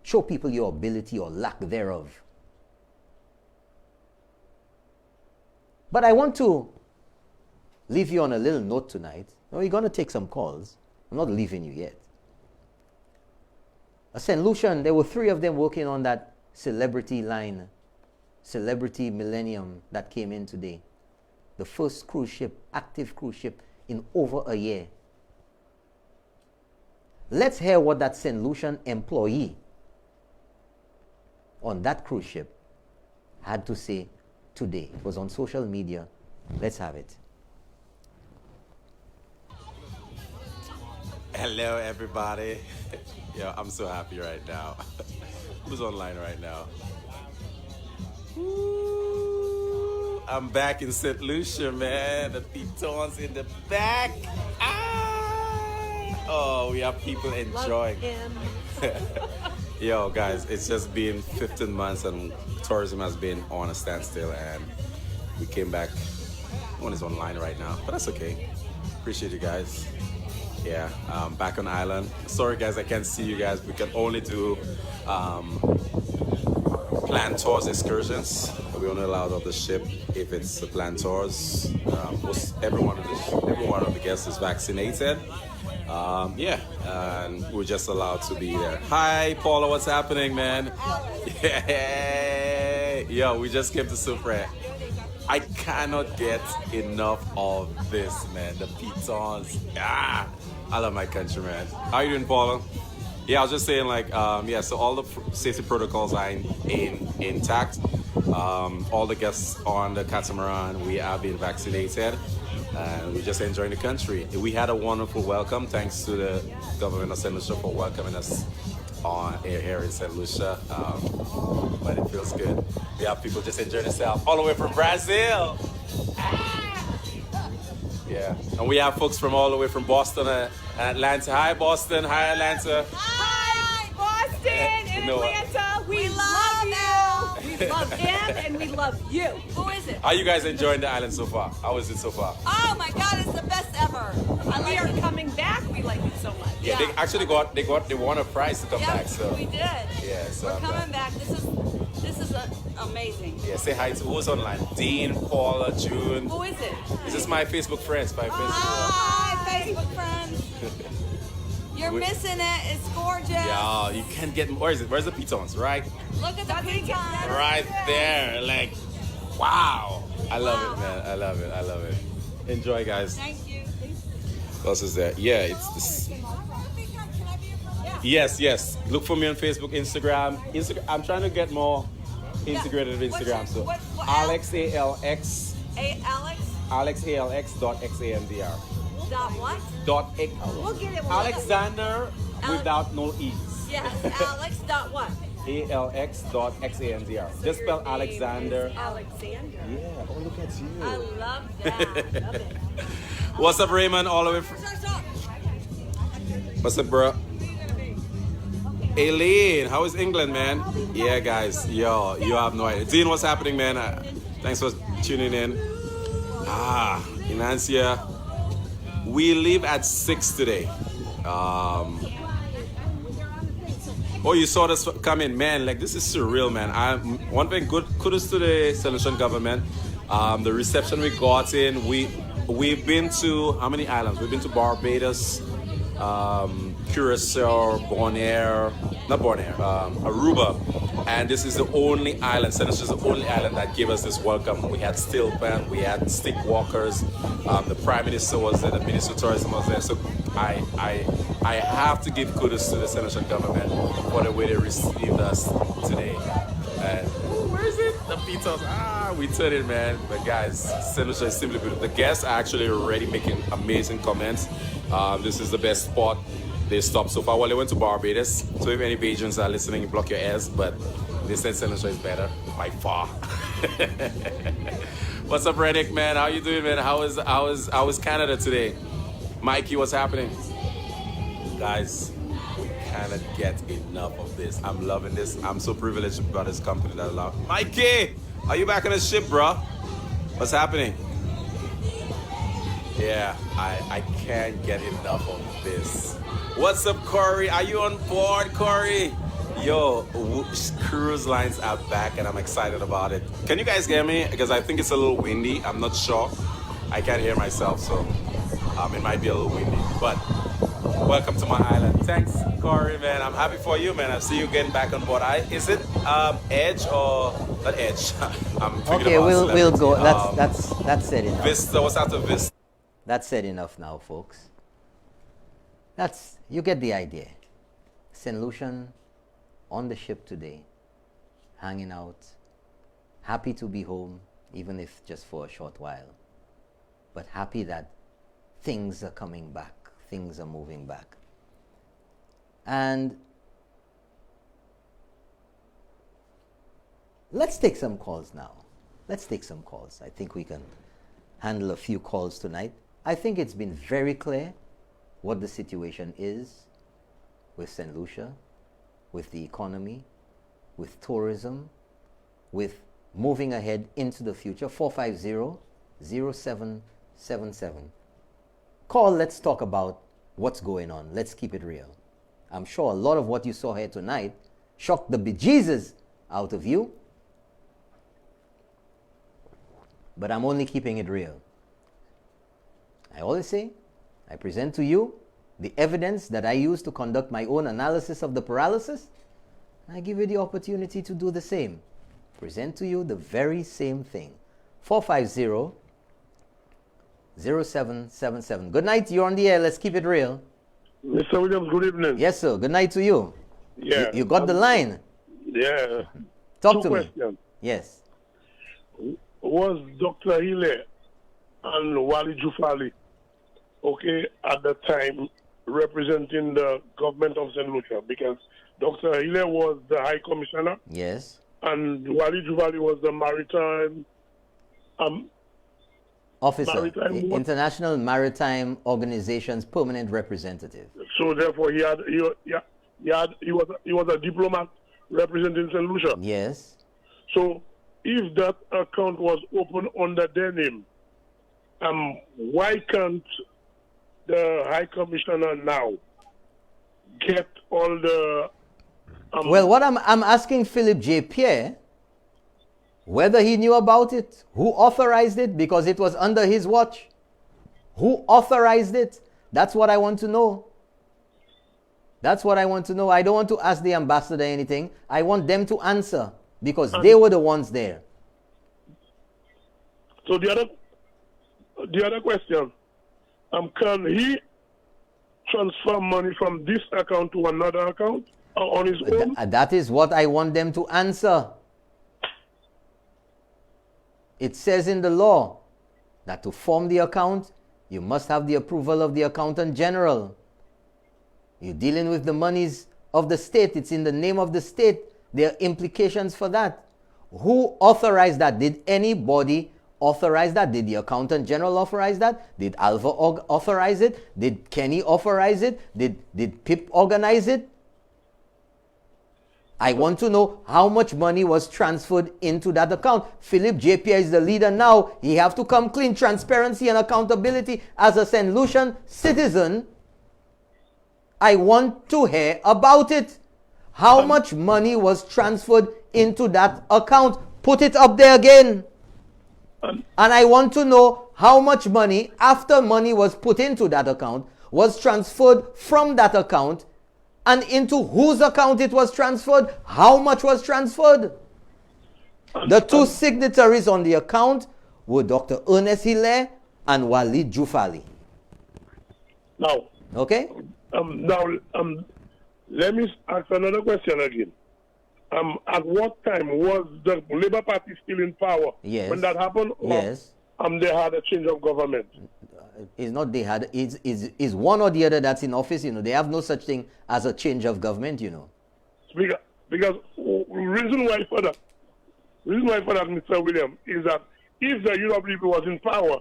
Show people your ability or lack thereof. But I want to leave you on a little note tonight. We're going to take some calls. I'm not leaving you yet. At St. Lucian, there were 3 of them working on that celebrity line, Celebrity Millennium, that came in today. The first cruise ship, active cruise ship, in over a year. Let's hear what that St. Lucian employee on that cruise ship had to say today. It was on social media. Let's have it.
Hello, everybody. Yo, I'm so happy right now. Who's online right now? Ooh, I'm back in St. Lucia, man. The pitons in the back. Oh, we have people enjoying. Yo, guys, it's just been 15 months and tourism has been on a standstill, and we came back. One is online right now, but that's okay. Appreciate you guys. Yeah, back on island. Sorry, guys, I can't see you guys. We can only do planned tours, excursions. We only allowed on the ship if it's planned tours. Every one of the guests is vaccinated. Yeah, and we're just allowed to be there. Hi, Paula, what's happening, man? Yeah, yo, we just came to Supre. I cannot get enough of this, man. The pitons. I love my country, man. How you doing, Paula? Yeah, I was just saying, like, yeah, so all the safety protocols are intact. All the guests on the catamaran, we are being vaccinated. And we're just enjoying the country. We had a wonderful welcome. Thanks to the government of St. Lucia for welcoming us on here in St. Lucia. But it feels good. We have people just enjoying themselves all the way from Brazil. Yeah, and we have folks from all the way from Boston and Atlanta. Hi, Boston. Hi, Atlanta.
Hi, Boston and Atlanta. We love you. We love him and we love you. Who is it?
How you guys enjoying the island so far? How is it so far?
Oh my God, it's the best ever. We are coming back. We like it so much.
Yeah, they actually they won a prize to come back. So
we did.
Yeah, so
we're coming back. This is amazing.
Yeah, say hi to who's online. Dean, Paula, June.
Who is it?
This is my Facebook friends.
Hi, Facebook friends. You're missing it. It's gorgeous.
Yeah, you can't get. Where is it? Where's the pitons? Right.
Look at the pitons.
Right there. Like, wow. I love it, man. I love it. I love it. Enjoy, guys.
Thank you.
What else is there? Yeah, it's this. Yes. Look for me on Facebook, Instagram. I'm trying to get more integrated with Instagram. So Alex ALX. Alex ALX.xandr.
Dot what?
We'll
get it.
Alexander without no E's.
Yes, Alex. Dot what?
ALX.xandr. Just spell Alexander.
Alexander.
Yeah. Oh, look at you.
I love that. Love it.
What's up, Raymond? All the way from. What's up, bro? Aileen, how is England, man? Yeah, guys. Yo, you have no idea. Dean, what's happening, man? Thanks for tuning in. Inancia. We leave at 6 today. Oh, you saw this coming, man. Like, this is surreal, man. One thing, kudos to the St. Lucian government. The reception we got in. We've been to, how many islands? We've been to Barbados, Curacao, Aruba, and this is the only island, St. Lucia is the only island that gave us this welcome. We had steel band, we had stick walkers, the Prime Minister was there, the Minister of Tourism was there, so I have to give kudos to the St. Lucia government for the way they received us today. And where is it? The E26. We turn it, man. But guys, St. Lucia is simply beautiful. The guests are actually already making amazing comments. This is the best spot they stopped so far. Well, they went to Barbados. So if any Bajans are listening, block your ears. But they said St. Lucia is better by far. What's up, Reddick, man? How you doing, man? How is Canada today? Mikey, what's happening? Guys, we cannot get enough of this. I'm loving this. I'm so privileged to be part of this company that I love. Mikey, are you back on the ship, bro? What's happening? Yeah, I can't get enough of this. What's up, Corey? Are you on board, Corey? Yo, cruise lines are back and I'm excited about it. Can you guys hear me? Because I think it's a little windy. I'm not sure. I can't hear myself, so it might be a little windy. But welcome to my island. Thanks, Corey, man. I'm happy for you, man. I see you getting back on board. Is it Edge or not Edge? I'm thinking
Okay,
about
we'll go. That's said enough.
Vista. What's after Vista?
That's said enough now, folks. You get the idea. St. Lucian on the ship today, hanging out, happy to be home, even if just for a short while, but happy that things are coming back, things are moving back. And let's take some calls now. Let's take some calls. I think we can handle a few calls tonight. I think it's been very clear what the situation is with St. Lucia, with the economy, with tourism, with moving ahead into the future. 450-0777. Call, let's talk about what's going on. Let's keep it real. I'm sure a lot of what you saw here tonight shocked the bejesus out of you. But I'm only keeping it real. I always say, I present to you the evidence that I use to conduct my own analysis of the paralysis. I give you the opportunity to do the same. Present to you the very same thing. 450-0777. Good night, you're on the air. Let's keep it real.
Mr. Williams, good evening.
Yes, sir. Good night to you.
Yeah.
You got the line.
Yeah.
Talk to
questions.
me. Yes.
Was Dr. Hille and Wali Jufali okay at the time representing the government of St. Lucia? Because Dr. Hille was the High Commissioner.
Yes.
And Wali Jufali was the maritime
officer, International Maritime Organization's permanent representative.
So therefore, he was a diplomat representing St. Lucia.
Yes.
So if that account was open under their name, why can't the High Commissioner now get all the...
well, what I'm asking Philip J. Pierre, whether he knew about it, who authorized it, because it was under his watch. Who authorized it? That's what I want to know. That's what I want to know. I don't want to ask the ambassador anything. I want them to answer, because they were the ones there.
So the other question, can he transfer money from this account to another account on his own?
That is what I want them to answer. It says in the law that to form the account, you must have the approval of the accountant general. You're dealing with the monies of the state. It's in the name of the state. There are implications for that. Who authorized that? Did anybody authorize that? Did the accountant general authorize that? Did Alva authorize it? Did Kenny authorize it? Did Pip organize it? I want to know how much money was transferred into that account. Philip J.P. is the leader now. He have to come clean. Transparency and accountability as a St. Lucian citizen. I want to hear about it. How much money was transferred into that account? Put it up there again. And I want to know how much money, after money was put into that account, was transferred from that account, and into whose account it was transferred, how much was transferred. The two signatories on the account were Dr. Ernest Hilaire and Walid Jufali.
Now,
okay?
Let me ask another question again. at what time was the Labour Party still in power?
Yes.
When that happened? Or,
Yes.
they had a change of government.
It's not they had, it's one or the other that's in office, you know. They have no such thing as a change of government, you know.
Because reason why for that, Mr. William, is that if the UWP was in power,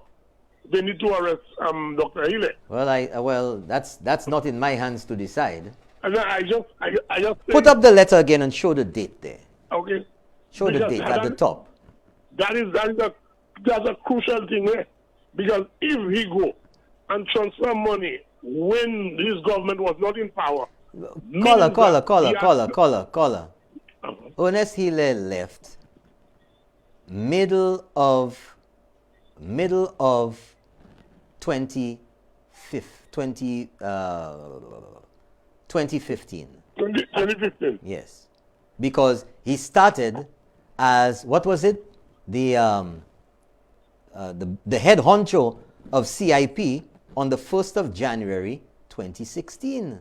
they need to arrest Dr. Hille.
Well, that's not in my hands to decide.
And I just
Put up the letter again and show the date there.
Okay.
Show the date at the top.
That's a crucial thing there. Because if he go and transfer money when his government was not in power.
Caller. Ernest Hille left middle of 2015.
2015.
Yes. Because he started as, what was it? The head honcho of CIP on the 1st of January 2016.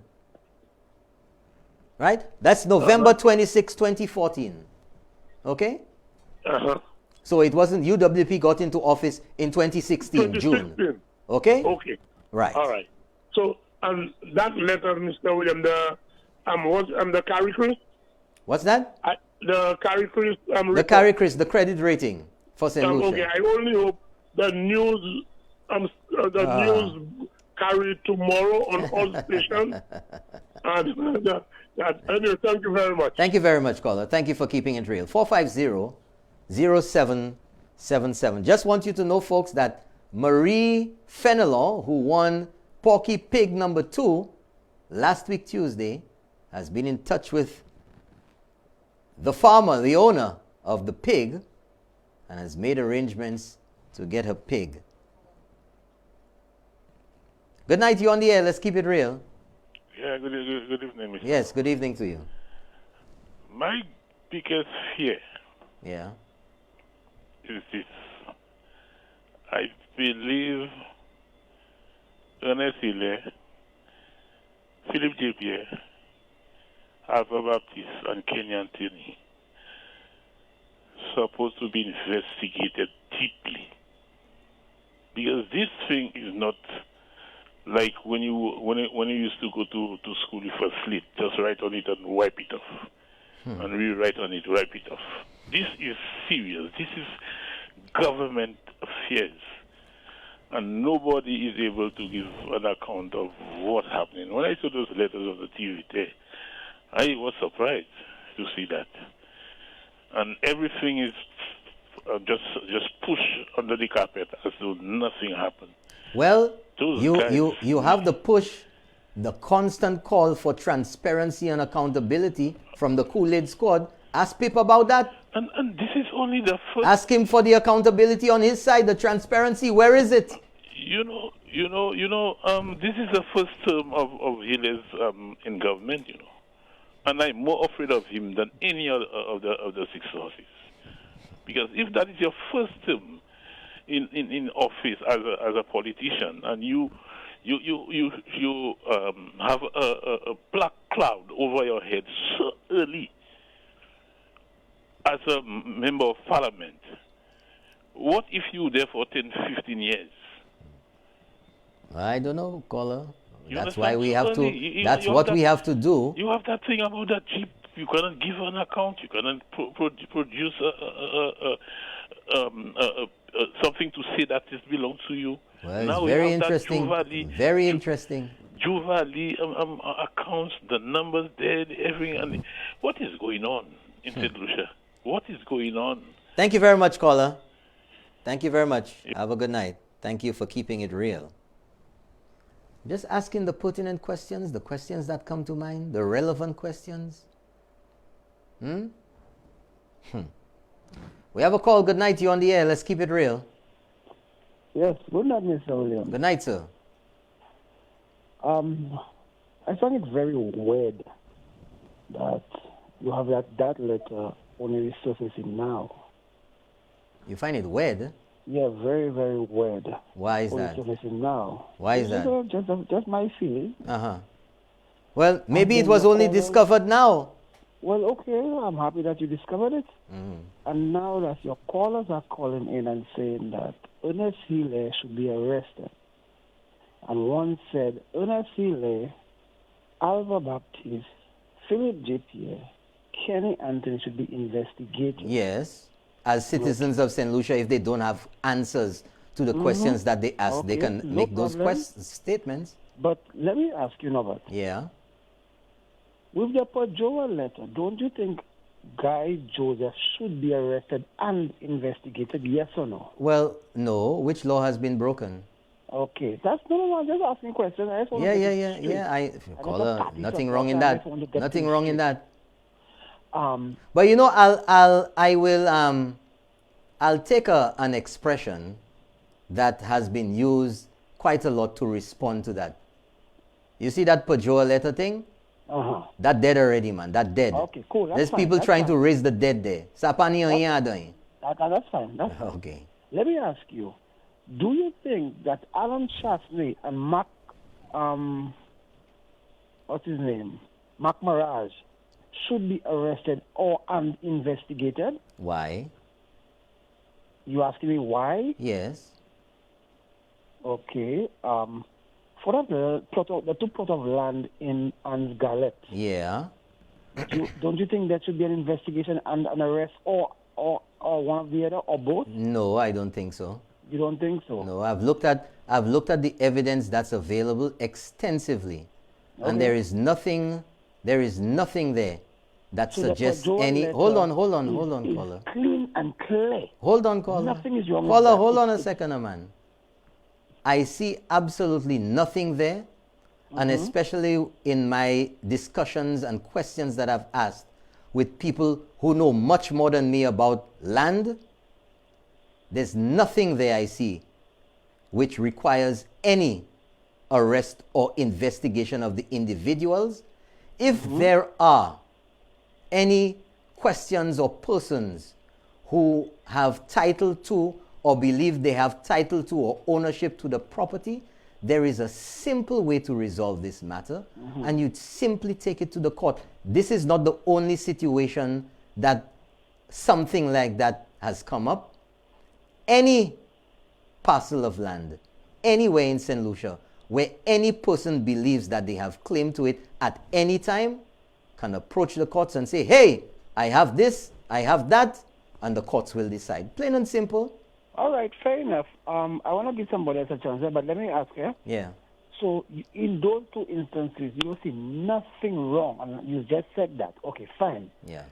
Right? That's November 26, 2014. Okay? So it wasn't UWP got into office in 2016, June. Okay?
Okay.
Right.
All right. So, that letter, Mr. William, the carry Chris?
What's that?
The carry Chris.
The carry Chris, the credit rating for St. Lucia.
Okay, I only hope the news news carry tomorrow on all stations. Anyway, thank you very much.
Thank you very much, caller. Thank you for keeping it real. 450-0777. Just want you to know, folks, that Marie Fenelon, who won Porky Pig number 2 last week Tuesday, has been in touch with the farmer, the owner of the pig, and has made arrangements to get her pig. Good night, you on the air. Let's keep it real.
Yeah, good evening, Mr.
Yes, good evening to you.
My biggest fear
is
this. I believe Ernest Hille, Philip J. Pierre, Alpha Baptist, and Kenyan Tierney supposed to be investigated deeply. Because this thing is not like when you used to go to school with a slate, just write on it and wipe it off. And rewrite on it, wipe it off. This is serious. This is government affairs. And nobody is able to give an account of what's happening. When I saw those letters on the TV there, I was surprised to see that. And everything is just pushed under the carpet as though nothing happened.
Well, you have the push, the constant call for transparency and accountability from the Kool-Aid squad. Ask Pip about that.
And this is only the first.
Ask him for the accountability on his side, the transparency. Where is it?
This is the first term of Hille's in government, and I'm more afraid of him than any other of the six horses. Because if that is your first term in office as a politician, and you have a black cloud over your head so early as a member of parliament, what if you there for 10, 15 years?
I don't know, caller.
You
That's
understand?
why we have to. That's
You
what
have
we
that-
have to do.
You have that thing about that Jeep. You cannot give an account. You cannot produce something to say that this belongs to you.
Well,
Now
it's
we
very
have that
interesting. Very interesting.
Juvali accounts, the numbers there, everything. And what is going on in St. Lucia? What is going on?
Thank you very much, caller. Thank you very much. Have a good night. Thank you for keeping it real. Just asking the pertinent questions, the questions that come to mind, the relevant questions. We have a call. Good night. You on the air. Let's keep it real.
Yes. Good night, Mr. Williams.
Good night, sir.
I find it very weird that you have that letter only resurfacing now.
You find it weird?
Yeah, very, very weird.
Why is
only
that?
surfacing now.
Why is that?
Just my feeling.
Well, maybe it was only discovered now.
Well, okay, I'm happy that you discovered it. And now that your callers are calling in and saying that Ernest Healy should be arrested. And one said, Ernest Healy, Alva Baptiste, Philip J. Pierre, Kenny Anthony should be investigated.
Yes. As citizens of St. Lucia, if they don't have answers to the questions that they ask, they can make those statements.
But let me ask you, Norbert.
Yeah.
With the Pajoa letter, don't you think Guy Joseph should be arrested and investigated, yes or no?
Well, no. Which law has been broken?
Okay. That's no, I'm just asking questions. I just want
Yeah. Caller, nothing wrong in that. Nothing wrong in that.
But
you know, I'll take an expression that has been used quite a lot to respond to that. You see that Pajoa letter thing? That dead already, man. That dead.
Okay, cool.
There's people trying to raise the dead there. Sapani doing.
That's fine. That's fine.
Okay.
Let me ask you, do you think that Alan Chasney and Mark, what's his name? Mark Mirage should be arrested and investigated?
Why?
You asking me why?
Yes.
Okay. For the two plot of land in Anne's Galette.
Yeah.
Don't you think there should be an investigation and an arrest, or one of the other, or both?
No, I don't think so.
You don't think so?
No, I've looked at the evidence that's available extensively, and there is nothing there that suggests any. Hold on, caller.
Clean and clear.
Hold on, caller.
Nothing is wrong.
Caller, hold on a second, man. I see absolutely nothing there, and especially in my discussions and questions that I've asked with people who know much more than me about land, there's nothing there I see which requires any arrest or investigation of the individuals. If there are any questions or persons who have title to or believe they have title to or ownership to the property, there is a simple way to resolve this matter, and you'd simply take it to the court. This is not the only situation that something like that has come up. Any parcel of land, anywhere in St. Lucia, where any person believes that they have claim to it at any time, can approach the courts and say, hey, I have this, I have that, and the courts will decide. Plain and simple.
All right, fair enough. I want to give somebody else a chance, but let me ask you.
Yeah.
So in those two instances, you will see nothing wrong, and you just said that. Okay, fine.
Yeah.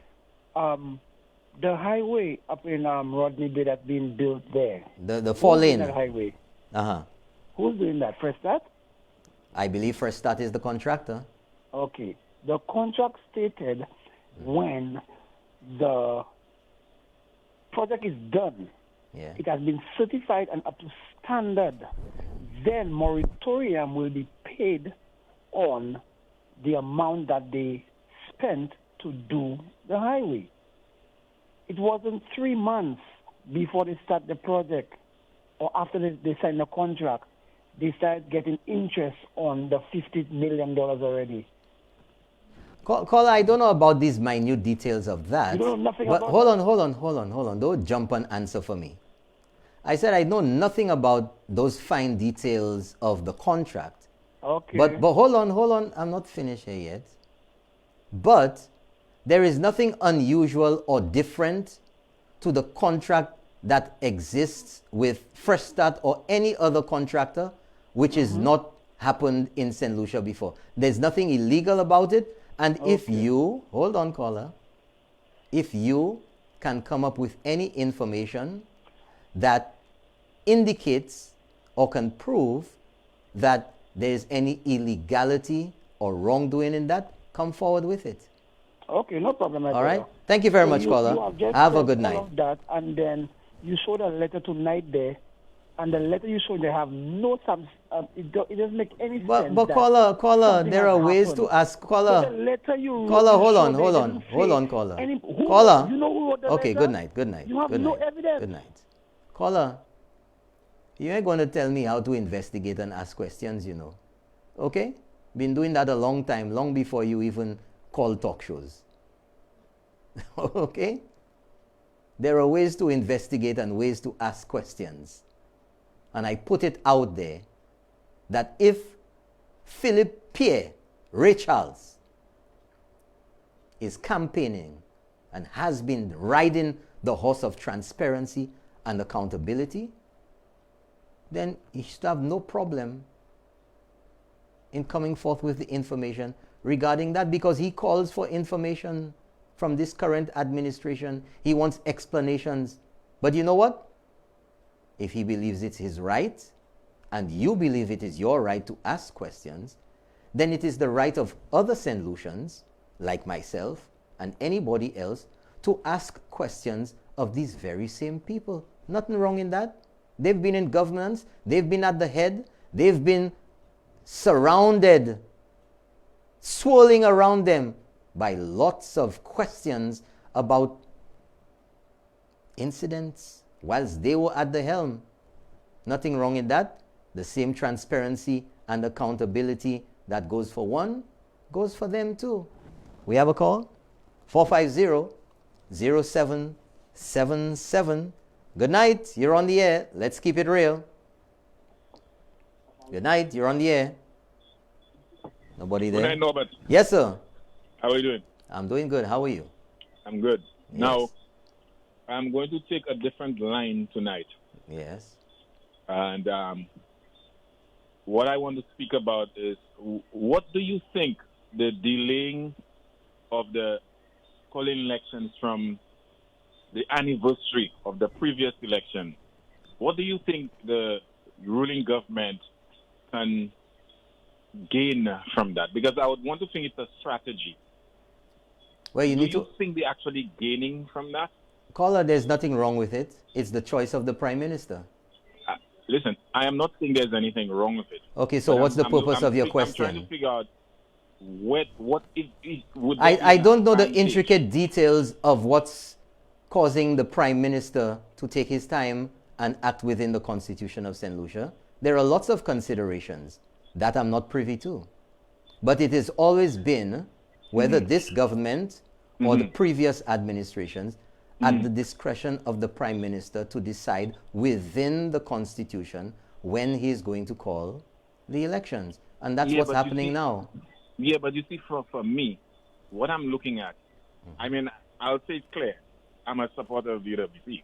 The highway up in Rodney Bay that's being built there.
The 4-lane.
That highway.
Uh-huh.
Who's doing that? First Start?
I believe First Start is the contractor.
Okay. The contract stated when the project is done, it has been certified and up to standard, then moratorium will be paid on the amount that they spent to do the highway. It wasn't 3 months before they start the project or after they sign the contract. They started getting interest on the $50 million already.
Caller, I don't know about these minute details of that.
You don't know nothing
but
about
hold on. Don't jump and answer for me. I said I know nothing about those fine details of the contract.
Okay.
But hold on. I'm not finished here yet. But there is nothing unusual or different to the contract that exists with Fresh Start or any other contractor which is not happened in St. Lucia before. There's nothing illegal about it. And if you, hold on, caller, if you can come up with any information that indicates or can prove that there's any illegality or wrongdoing in that, come forward with it.
Okay, no problem.
All right. Thank you very much, caller. Have a good night.
Of that, and then you showed a letter tonight there, and the letter you showed, they have no it doesn't make any sense.
But caller, there are ways to ask. Caller,
so the letter you
caller, hold
wrote,
on, caller.
Caller. You know who wrote the
okay,
letter?
Good night.
You have no evidence.
Good night. Caller, you ain't going to tell me how to investigate and ask questions, you know. Okay? Been doing that a long time, long before you even call talk shows. Okay? There are ways to investigate and ways to ask questions. And I put it out there that if Philip Pierre, Ray Charles, is campaigning and has been riding the horse of transparency and accountability, then he should have no problem in coming forth with the information regarding that, because he calls for information from this current administration. He wants explanations. But you know what? If he believes it's his right, and you believe it is your right to ask questions, then it is the right of other St. Lucians, like myself and anybody else, to ask questions of these very same people. Nothing wrong in that. They've been in governance, they've been at the head, they've been surrounded, swirling around them by lots of questions about incidents whilst they were at the helm. Nothing wrong in that. The same transparency and accountability that goes for one goes for them too. We have a call? 450-0777. Good night, you're on the air. Let's keep it real. Good night, you're on the air. Nobody there?
Good night, Norbert.
Yes, sir.
How are you doing?
I'm doing good. How are you?
I'm good.
Yes.
Now, I'm going to take a different line tonight.
Yes.
And what I want to speak about is, what do you think the delaying of the calling elections from the anniversary of the previous election, what do you think the ruling government can gain from that? Because I would want to think it's a strategy.
Well, you need
to think they're actually gaining from that?
Caller, there's nothing wrong with it. It's the choice of the Prime Minister.
Listen, I am not saying there's anything wrong with it.
Okay, so what's the purpose of your question?
I'm trying to figure out what it would.
I don't know the intricate details of what's causing the Prime Minister to take his time and act within the Constitution of St. Lucia. There are lots of considerations that I'm not privy to. But it has always been, whether this government or the previous administrations, at the discretion of the Prime Minister to decide within the Constitution when he is going to call the elections. And that's what's happening now.
Yeah, but you see, for me, what I'm looking at, I mean, I'll say it clear. I'm a supporter of the UWC.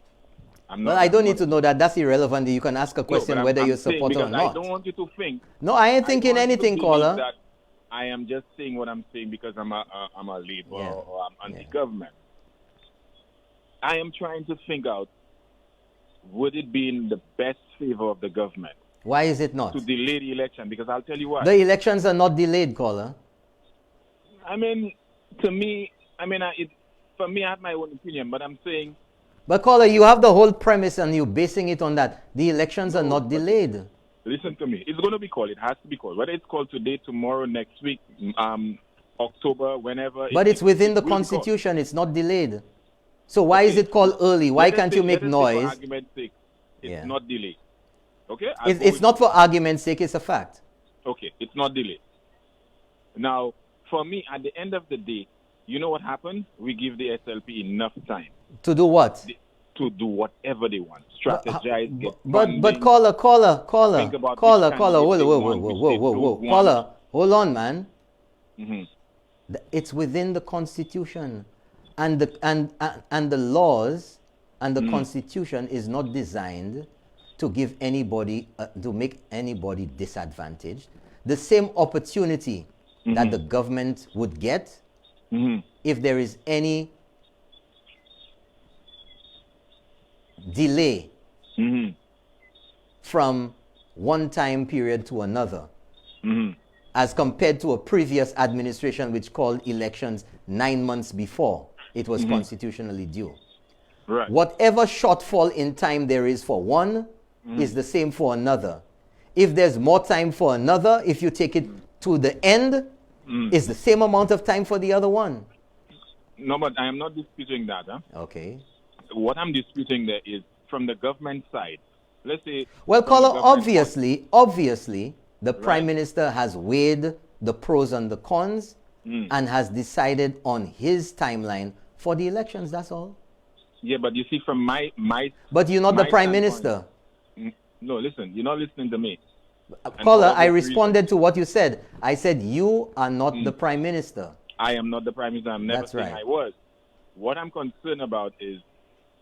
Well, I don't need to know that. That's irrelevant. You can ask a question whether you're a supporter or not.
I don't want you to think.
No, I ain't thinking anything, caller.
That I am just saying what I'm saying because I'm a Labour or I'm anti-government. I am trying to think out, would it be in the best favor of the government?
Why is it not?
To delay the election, because I'll tell you why.
The elections are not delayed, caller.
I mean, to me, for me, I have my own opinion, but I'm saying...
But caller, you have the whole premise and you're basing it on that. The elections are not delayed.
Listen to me. It's going to be called. It has to be called. Whether it's called today, tomorrow, next week, October, whenever...
But it's within the Constitution. It's not delayed. So why is it called early? Why can't you make noise?
For argument's sake, it's not delayed. Okay?
It's not for argument's sake, it's a fact.
Okay, it's not delayed. Now, for me, at the end of the day, you know what happened? We give the SLP enough time.
To do what?
To do whatever they want. Strategize, get
But caller, whoa. Caller, hold on, man. It's within the Constitution. And the laws and the Constitution is not designed to give anybody, to make anybody disadvantaged. The same opportunity that the government would get if there is any delay from one time period to another, as compared to a previous administration which called elections 9 months before it was constitutionally due.
Right.
Whatever shortfall in time there is for one is the same for another. If there's more time for another, if you take it to the end, it's the same amount of time for the other one.
No, but I am not disputing that. Huh?
Okay.
What I'm disputing there is from the government side. Let's say...
Well, caller, obviously, the Prime Minister has weighed the pros and the cons and has decided on his timeline for the elections, that's all.
Yeah, but you see, from my
But you're not the
my
prime
standpoint-
minister.
No, listen, you're not listening to me. And
Caller,
for
I
obvious
responded to what you said. I said you are not the prime minister.
I am not the prime minister. I'm never
That's
saying
right.
I was. What I'm concerned about is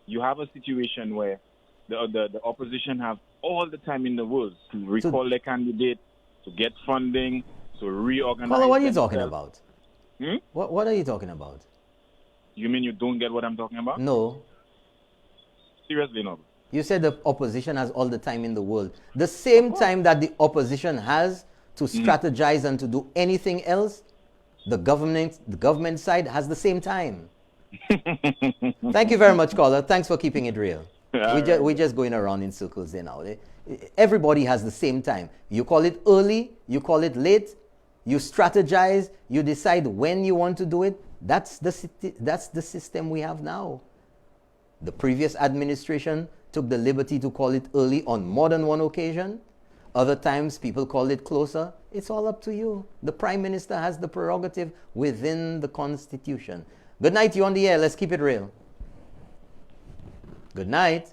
you have a situation where the opposition have all the time in the world to recall their candidate, to get funding, to reorganize.
Caller, what are you
themselves.
talking about?
Hmm?
What are you talking about?
You mean you don't get what I'm talking about?
No.
Seriously, no.
You said the opposition has all the time in the world. The same time that the opposition has to strategize and to do anything else, the government side has the same time. Thank you very much, caller. Thanks for keeping it real. We're just going around in circles there now. Everybody has the same time. You call it early, you call it late, you strategize, you decide when you want to do it. That's the system we have now. The previous administration took the liberty to call it early on more than one occasion. Other times people call it closer. It's all up to you. The prime minister has the prerogative within the constitution. Good night, you on the air. Let's keep it real. Good night.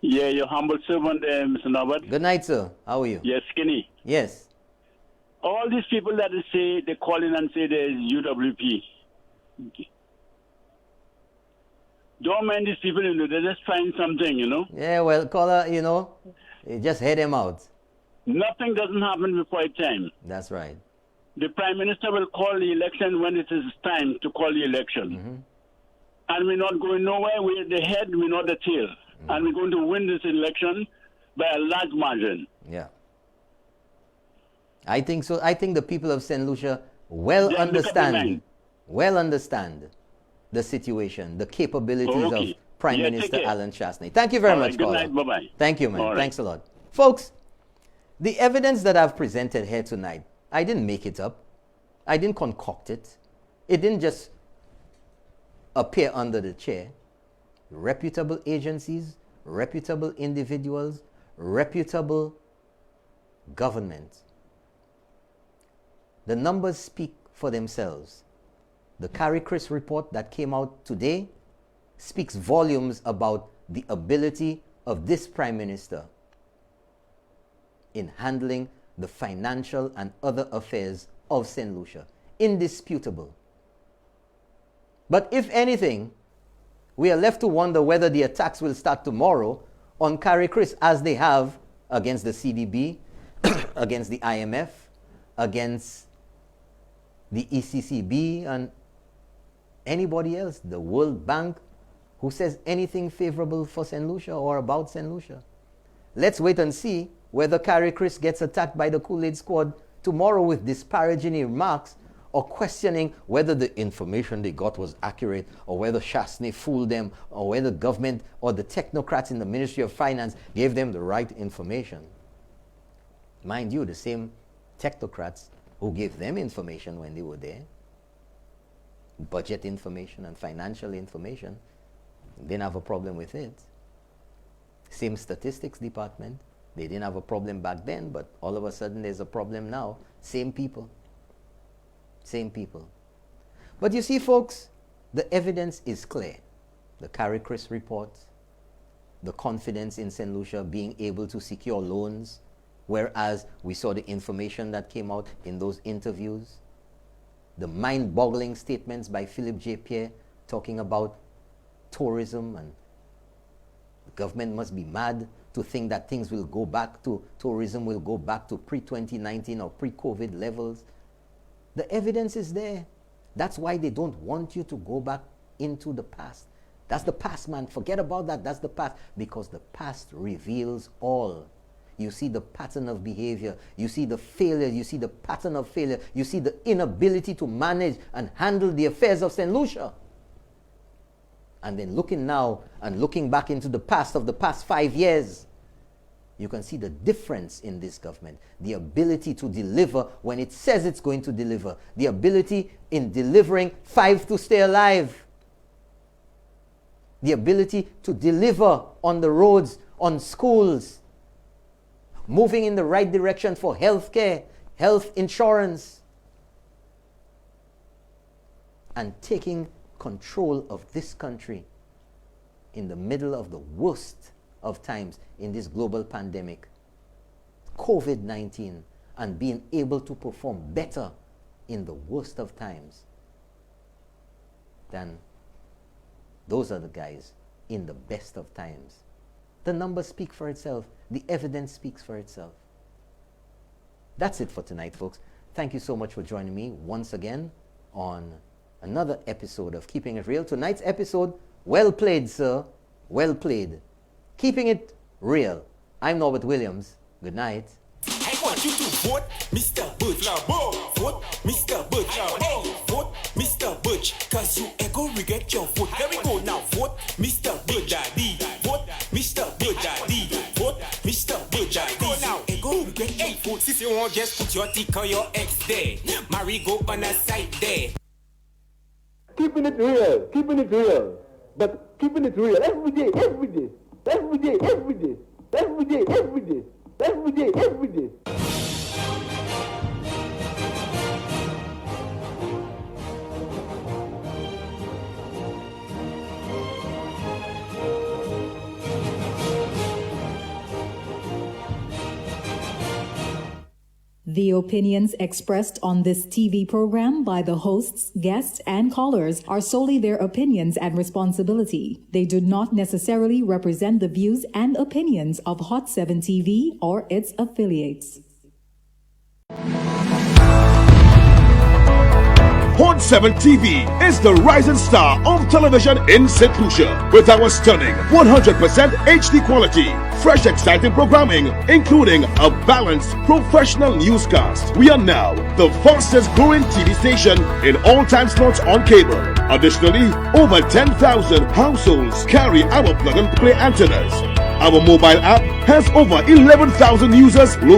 Yeah, your humble servant, Mr. Norbert.
Good night, sir. How are you?
Yes, Skinny.
Yes.
All these people that they call in and say there's UWP. Don't mind these people, they just find something,
Yeah, well, caller, just head him out.
Nothing doesn't happen before time.
That's right.
The Prime Minister will call the election when it is time to call the election. And we're not going nowhere. We're the head, we're not the tail. And we're going to win this election by a large margin.
Yeah. I think so. I think the people of St. Lucia well understand the situation, the capabilities of Prime Minister Alan Chasney. Thank you very much,
Good
caller.
night. Bye-bye.
Thank you, man.
All right.
Thanks a lot. Folks, the evidence that I've presented here tonight, I didn't make it up. I didn't concoct it. It didn't just appear under the chair. Reputable agencies, reputable individuals, reputable government. The numbers speak for themselves. The Carrie Chris report that came out today speaks volumes about the ability of this Prime Minister in handling the financial and other affairs of St. Lucia. Indisputable. But if anything, we are left to wonder whether the attacks will start tomorrow on Carrie Chris, as they have against the CDB, against the IMF, against the ECCB, and anybody else, the World Bank, who says anything favorable for St. Lucia or about St. Lucia. Let's wait and see whether Carrie Chris gets attacked by the Kool-Aid Squad tomorrow with disparaging remarks or questioning whether the information they got was accurate, or whether Chasney fooled them, or whether government or the technocrats in the Ministry of Finance gave them the right information. Mind you, the same technocrats who gave them information when they were there, budget information and financial information, didn't have a problem with it. Same statistics department, they didn't have a problem back then, but all of a sudden there's a problem now. Same people. Same people. But you see, folks, the evidence is clear. The Carrie Chris report, the confidence in St. Lucia being able to secure loans, whereas we saw the information that came out in those interviews, the mind-boggling statements by Philip J. Pierre talking about tourism, and the government must be mad to think that things will go back to, tourism will go back to pre-2019 or pre-COVID levels. The evidence is there. That's why they don't want you to go back into the past. That's the past, man. Forget about that. That's the past. Because the past reveals all. You see the pattern of behavior. You see the failure. You see the pattern of failure. You see the inability to manage and handle the affairs of St. Lucia. And then looking now and looking back into the past of the past 5 years, you can see the difference in this government. The ability to deliver when it says it's going to deliver. The ability in delivering 5 to stay alive. The ability to deliver on the roads, on schools. Moving in the right direction for health care, health insurance. And taking control of this country in the middle of the worst of times in this global pandemic, COVID-19, and being able to perform better in the worst of times, then those are the guys in the best of times. The numbers speak for itself. The evidence speaks for itself. That's it for tonight, folks. Thank you so much for joining me once again on another episode of Keeping It Real. Tonight's episode, well played, sir. Well played. Keeping it real. I'm Norbert Williams. Good night.
I want you to vote Mr. Butch. Vote Mr. Butch. Vote Mr. Butch. Cause you echo regret your vote. Here we go now. Vote Mr. Butch Daddy. Vote Mr. Butch Daddy. Vote Mr. Butch Daddy. Go now. Echo regret 8 votes. If you want, just put your tick on your ex there. Marry go on a side there.
Keeping it real. Keeping it real. But keeping it real every day, every day. Every day, every day. Every day, every day. Every day, every day.
The opinions expressed on this TV program by the hosts, guests, and callers are solely their opinions and responsibility. They do not necessarily represent the views and opinions of Hot 7 TV or its affiliates.
Hot 7 TV is the rising star of television in St. Lucia with our stunning 100% HD quality, fresh exciting programming, including a balanced professional newscast. We are now the fastest growing TV station in all time slots on cable. Additionally, over 10,000 households carry our plug and play antennas. Our mobile app has over 11,000 users